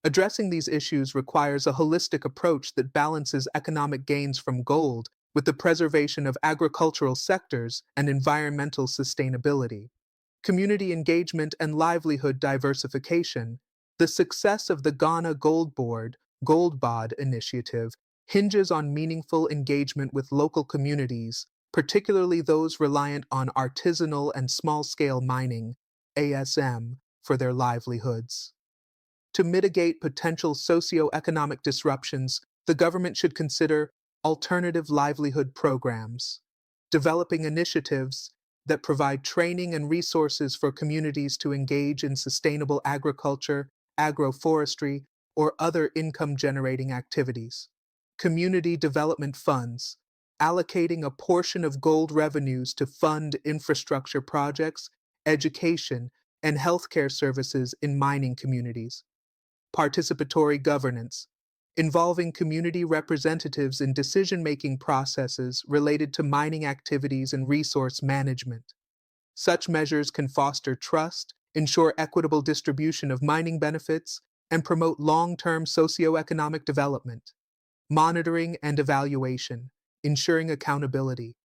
Addressing these issues requires a holistic approach that balances economic gains from gold with the preservation of agricultural sectors and environmental sustainability. Community engagement and livelihood diversification. The success of the Ghana GoldBod initiative hinges on meaningful engagement with local communities, particularly those reliant on artisanal and small-scale mining, ASM, for their livelihoods. To mitigate potential socio-economic disruptions, the government should consider alternative livelihood programs, developing initiatives that provide training and resources for communities to engage in sustainable agriculture, agroforestry, or other income-generating activities. Community development funds, allocating a portion of gold revenues to fund infrastructure projects, education, and healthcare services in mining communities. Participatory governance, involving community representatives in decision-making processes related to mining activities and resource management. Such measures can foster trust, ensure equitable distribution of mining benefits, and promote long-term socioeconomic development. Monitoring and evaluation, ensuring accountability.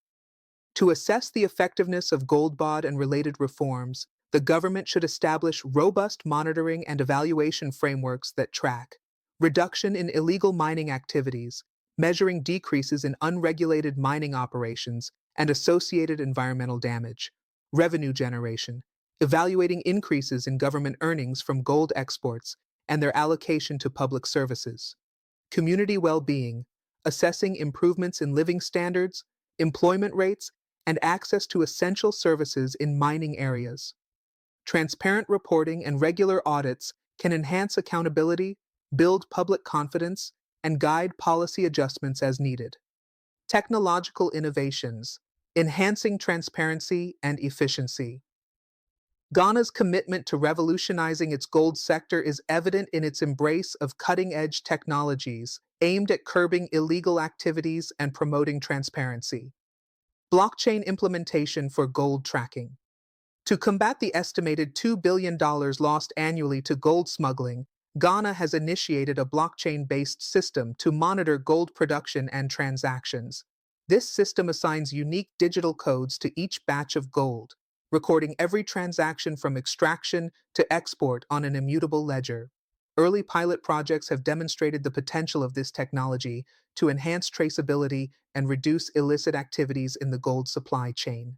To assess the effectiveness of GoldBod and related reforms, the government should establish robust monitoring and evaluation frameworks that track reduction in illegal mining activities, measuring decreases in unregulated mining operations and associated environmental damage, revenue generation, evaluating increases in government earnings from gold exports and their allocation to public services. Community well-being, assessing improvements in living standards, employment rates, and access to essential services in mining areas. Transparent reporting and regular audits can enhance accountability, build public confidence, and guide policy adjustments as needed. Technological innovations, enhancing transparency and efficiency. Ghana's commitment to revolutionizing its gold sector is evident in its embrace of cutting-edge technologies aimed at curbing illegal activities and promoting transparency. Blockchain implementation for gold tracking. To combat the estimated $2 billion lost annually to gold smuggling, Ghana has initiated a blockchain-based system to monitor gold production and transactions. This system assigns unique digital codes to each batch of gold, recording every transaction from extraction to export on an immutable ledger. Early pilot projects have demonstrated the potential of this technology to enhance traceability and reduce illicit activities in the gold supply chain.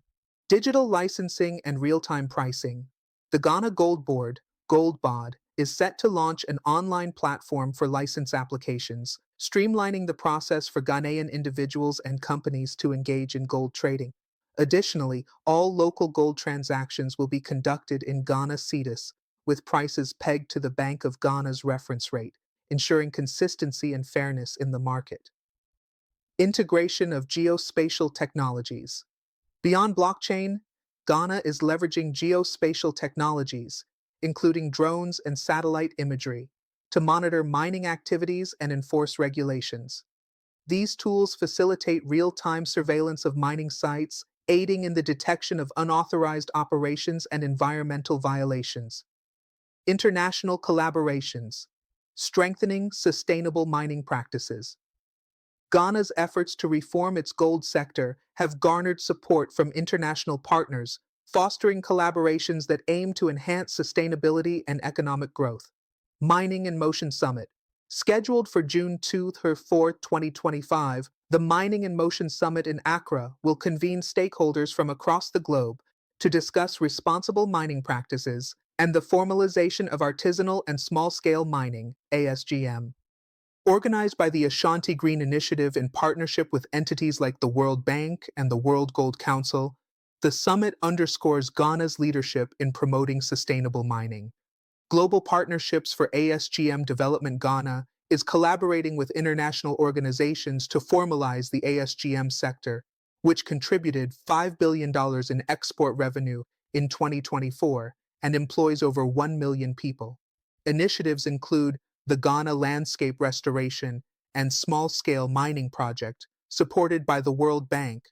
Digital licensing and real-time pricing. The Ghana GoldBod, is set to launch an online platform for license applications, streamlining the process for Ghanaian individuals and companies to engage in gold trading. Additionally, all local gold transactions will be conducted in Ghana cedis, with prices pegged to the Bank of Ghana's reference rate, ensuring consistency and fairness in the market. Integration of geospatial technologies. Beyond blockchain, Ghana is leveraging geospatial technologies, including drones and satellite imagery, to monitor mining activities and enforce regulations. These tools facilitate real-time surveillance of mining sites, aiding in the detection of unauthorized operations and environmental violations. International collaborations, strengthening sustainable mining practices. Ghana's efforts to reform its gold sector have garnered support from international partners, fostering collaborations that aim to enhance sustainability and economic growth. Mining in Motion Summit. Scheduled for June 2 through 4, 2025, the Mining in Motion Summit in Accra will convene stakeholders from across the globe to discuss responsible mining practices and the formalization of artisanal and small-scale mining, ASGM. Organized by the Ashanti Green Initiative in partnership with entities like the World Bank and the World Gold Council, the summit underscores Ghana's leadership in promoting sustainable mining. Global Partnerships for ASGM Development Ghana is collaborating with international organizations to formalize the ASGM sector, which contributed $5 billion in export revenue in 2024 and employs over 1 million people. Initiatives include the Ghana Landscape Restoration and Small-Scale Mining Project, supported by the World Bank,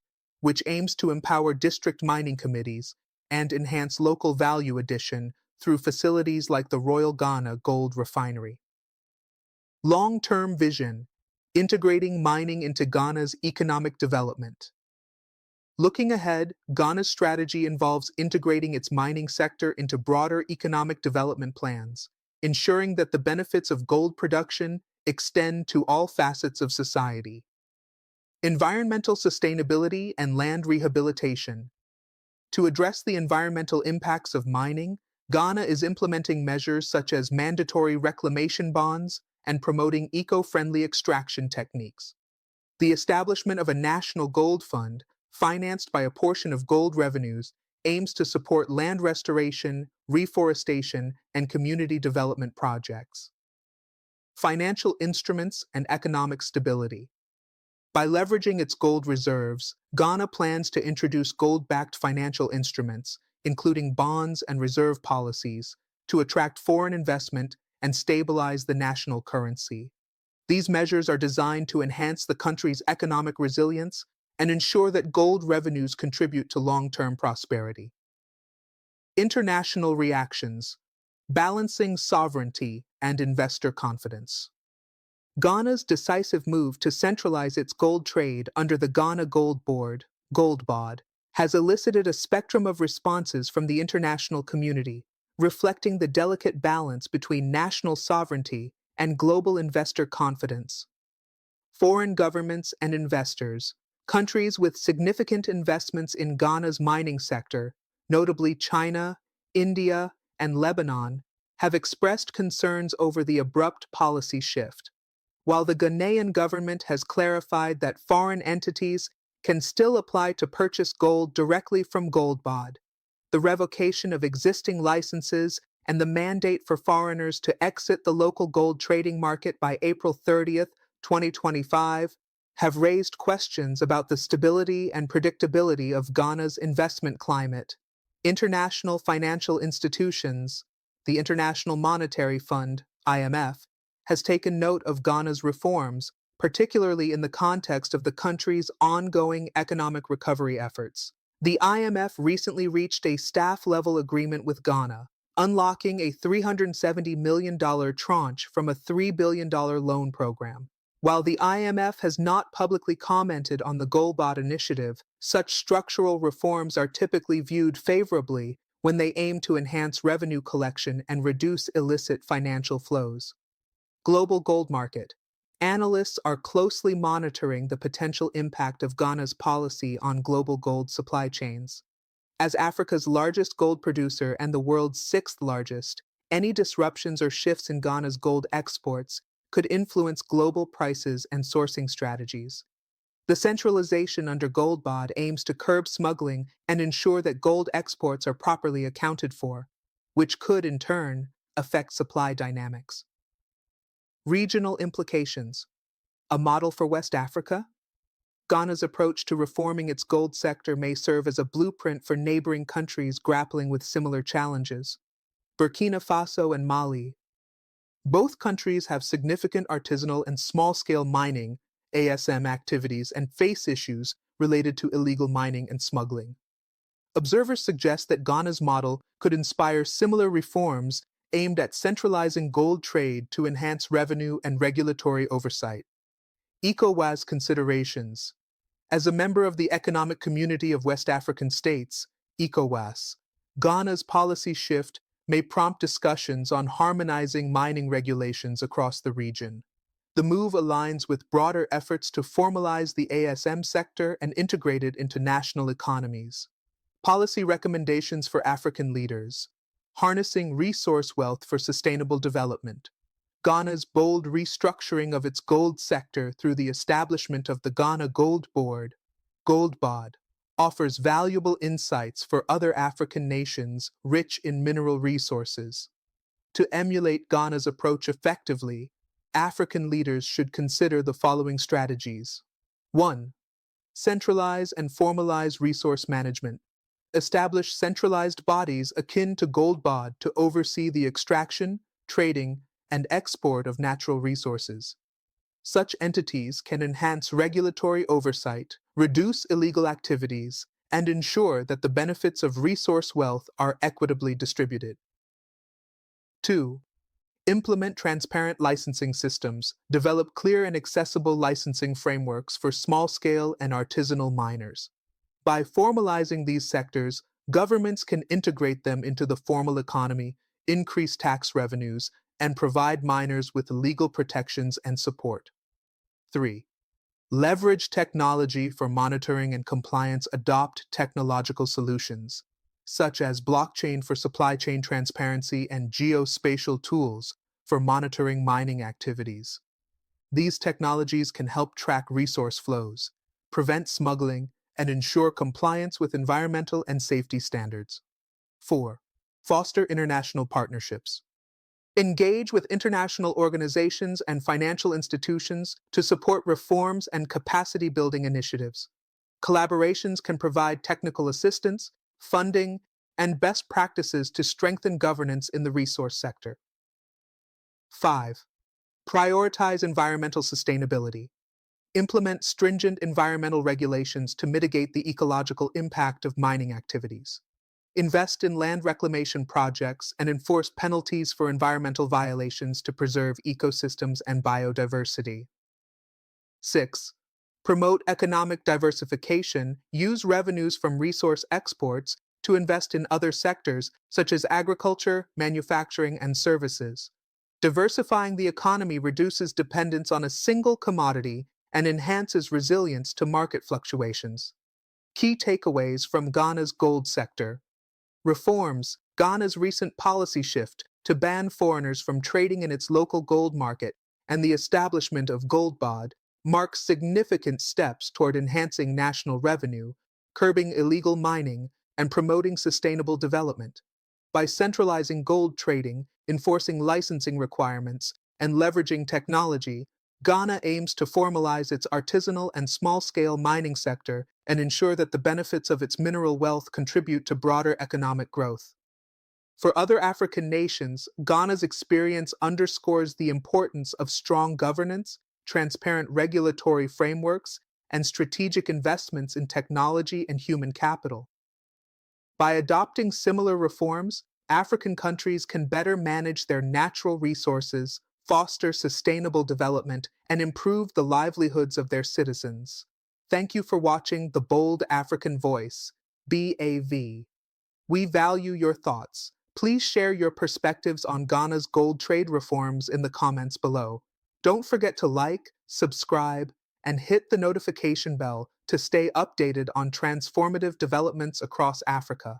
which aims to empower district mining committees and enhance local value addition through facilities like the Royal Ghana Gold Refinery. Long-term vision, integrating mining into Ghana's economic development. Looking ahead, Ghana's strategy involves integrating its mining sector into broader economic development plans, ensuring that the benefits of gold production extend to all facets of society. Environmental sustainability and land rehabilitation. To address the environmental impacts of mining, Ghana is implementing measures such as mandatory reclamation bonds and promoting eco-friendly extraction techniques. The establishment of a national gold fund, financed by a portion of gold revenues, aims to support land restoration, reforestation, and community development projects. Financial instruments and economic stability. By leveraging its gold reserves, Ghana plans to introduce gold-backed financial instruments, including bonds and reserve policies, to attract foreign investment and stabilize the national currency. These measures are designed to enhance the country's economic resilience and ensure that gold revenues contribute to long-term prosperity. International reactions, balancing sovereignty and investor confidence. Ghana's decisive move to centralize its gold trade under the Ghana Gold Board, GoldBod, has elicited a spectrum of responses from the international community, reflecting the delicate balance between national sovereignty and global investor confidence. Foreign governments and investors, countries with significant investments in Ghana's mining sector, notably China, India, and Lebanon, have expressed concerns over the abrupt policy shift. While the Ghanaian government has clarified that foreign entities can still apply to purchase gold directly from GoldBod, the revocation of existing licenses and the mandate for foreigners to exit the local gold trading market by April 30th, 2025, have raised questions about the stability and predictability of Ghana's investment climate. International financial institutions, the International Monetary Fund, IMF, has taken note of Ghana's reforms, particularly in the context of the country's ongoing economic recovery efforts. The IMF recently reached a staff-level agreement with Ghana, unlocking a $370 million tranche from a $3 billion loan program. While the IMF has not publicly commented on the GoldBod initiative, such structural reforms are typically viewed favorably when they aim to enhance revenue collection and reduce illicit financial flows. Global gold market. Analysts are closely monitoring the potential impact of Ghana's policy on global gold supply chains. As Africa's largest gold producer and the world's sixth largest, any disruptions or shifts in Ghana's gold exports could influence global prices and sourcing strategies. The centralization under GoldBod aims to curb smuggling and ensure that gold exports are properly accounted for, which could, in turn, affect supply dynamics. Regional implications. A model for West Africa? Ghana's approach to reforming its gold sector may serve as a blueprint for neighboring countries grappling with similar challenges. Burkina Faso and Mali. Both countries have significant artisanal and small-scale mining, ASM activities, and face issues related to illegal mining and smuggling. Observers suggest that Ghana's model could inspire similar reforms aimed at centralizing gold trade to enhance revenue and regulatory oversight. ECOWAS considerations. As a member of the Economic Community of West African States, ECOWAS, Ghana's policy shift may prompt discussions on harmonizing mining regulations across the region. The move aligns with broader efforts to formalize the ASM sector and integrate it into national economies. Policy recommendations for African leaders. Harnessing resource wealth for sustainable development. Ghana's bold restructuring of its gold sector through the establishment of the Ghana Gold Board, GoldBod, offers valuable insights for other African nations rich in mineral resources. To emulate Ghana's approach effectively, African leaders should consider the following strategies. 1. Centralize and formalize resource management. Establish centralized bodies akin to GoldBod to oversee the extraction, trading, and export of natural resources. Such entities can enhance regulatory oversight, reduce illegal activities, and ensure that the benefits of resource wealth are equitably distributed. 2. Implement transparent licensing systems. Develop clear and accessible licensing frameworks for small-scale and artisanal miners. By formalizing these sectors, governments can integrate them into the formal economy, increase tax revenues, and provide miners with legal protections and support. 3. Leverage technology for monitoring and compliance. Adopt technological solutions, such as blockchain for supply chain transparency and geospatial tools for monitoring mining activities. These technologies can help track resource flows, prevent smuggling, and ensure compliance with environmental and safety standards. 4. Foster international partnerships. Engage with international organizations and financial institutions to support reforms and capacity-building initiatives. Collaborations can provide technical assistance, funding, and best practices to strengthen governance in the resource sector. 5. Prioritize environmental sustainability. Implement stringent environmental regulations to mitigate the ecological impact of mining activities. Invest in land reclamation projects and enforce penalties for environmental violations to preserve ecosystems and biodiversity. 6. Promote economic diversification. Use revenues from resource exports to invest in other sectors such as agriculture, manufacturing, and services. Diversifying the economy reduces dependence on a single commodity and enhances resilience to market fluctuations. Key takeaways from Ghana's gold sector. Reforms. Ghana's recent policy shift to ban foreigners from trading in its local gold market and the establishment of GoldBod marks significant steps toward enhancing national revenue, curbing illegal mining, and promoting sustainable development. By centralizing gold trading, enforcing licensing requirements, and leveraging technology, Ghana aims to formalize its artisanal and small-scale mining sector and ensure that the benefits of its mineral wealth contribute to broader economic growth. For other African nations, Ghana's experience underscores the importance of strong governance, transparent regulatory frameworks, and strategic investments in technology and human capital. By adopting similar reforms, African countries can better manage their natural resources, foster sustainable development, and improve the livelihoods of their citizens. Thank you for watching The Bold African Voice, BAV. We value your thoughts. Please share your perspectives on Ghana's gold trade reforms in the comments below. Don't forget to like, subscribe, and hit the notification bell to stay updated on transformative developments across Africa.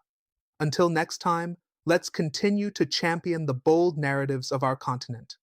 Until next time, let's continue to champion the bold narratives of our continent.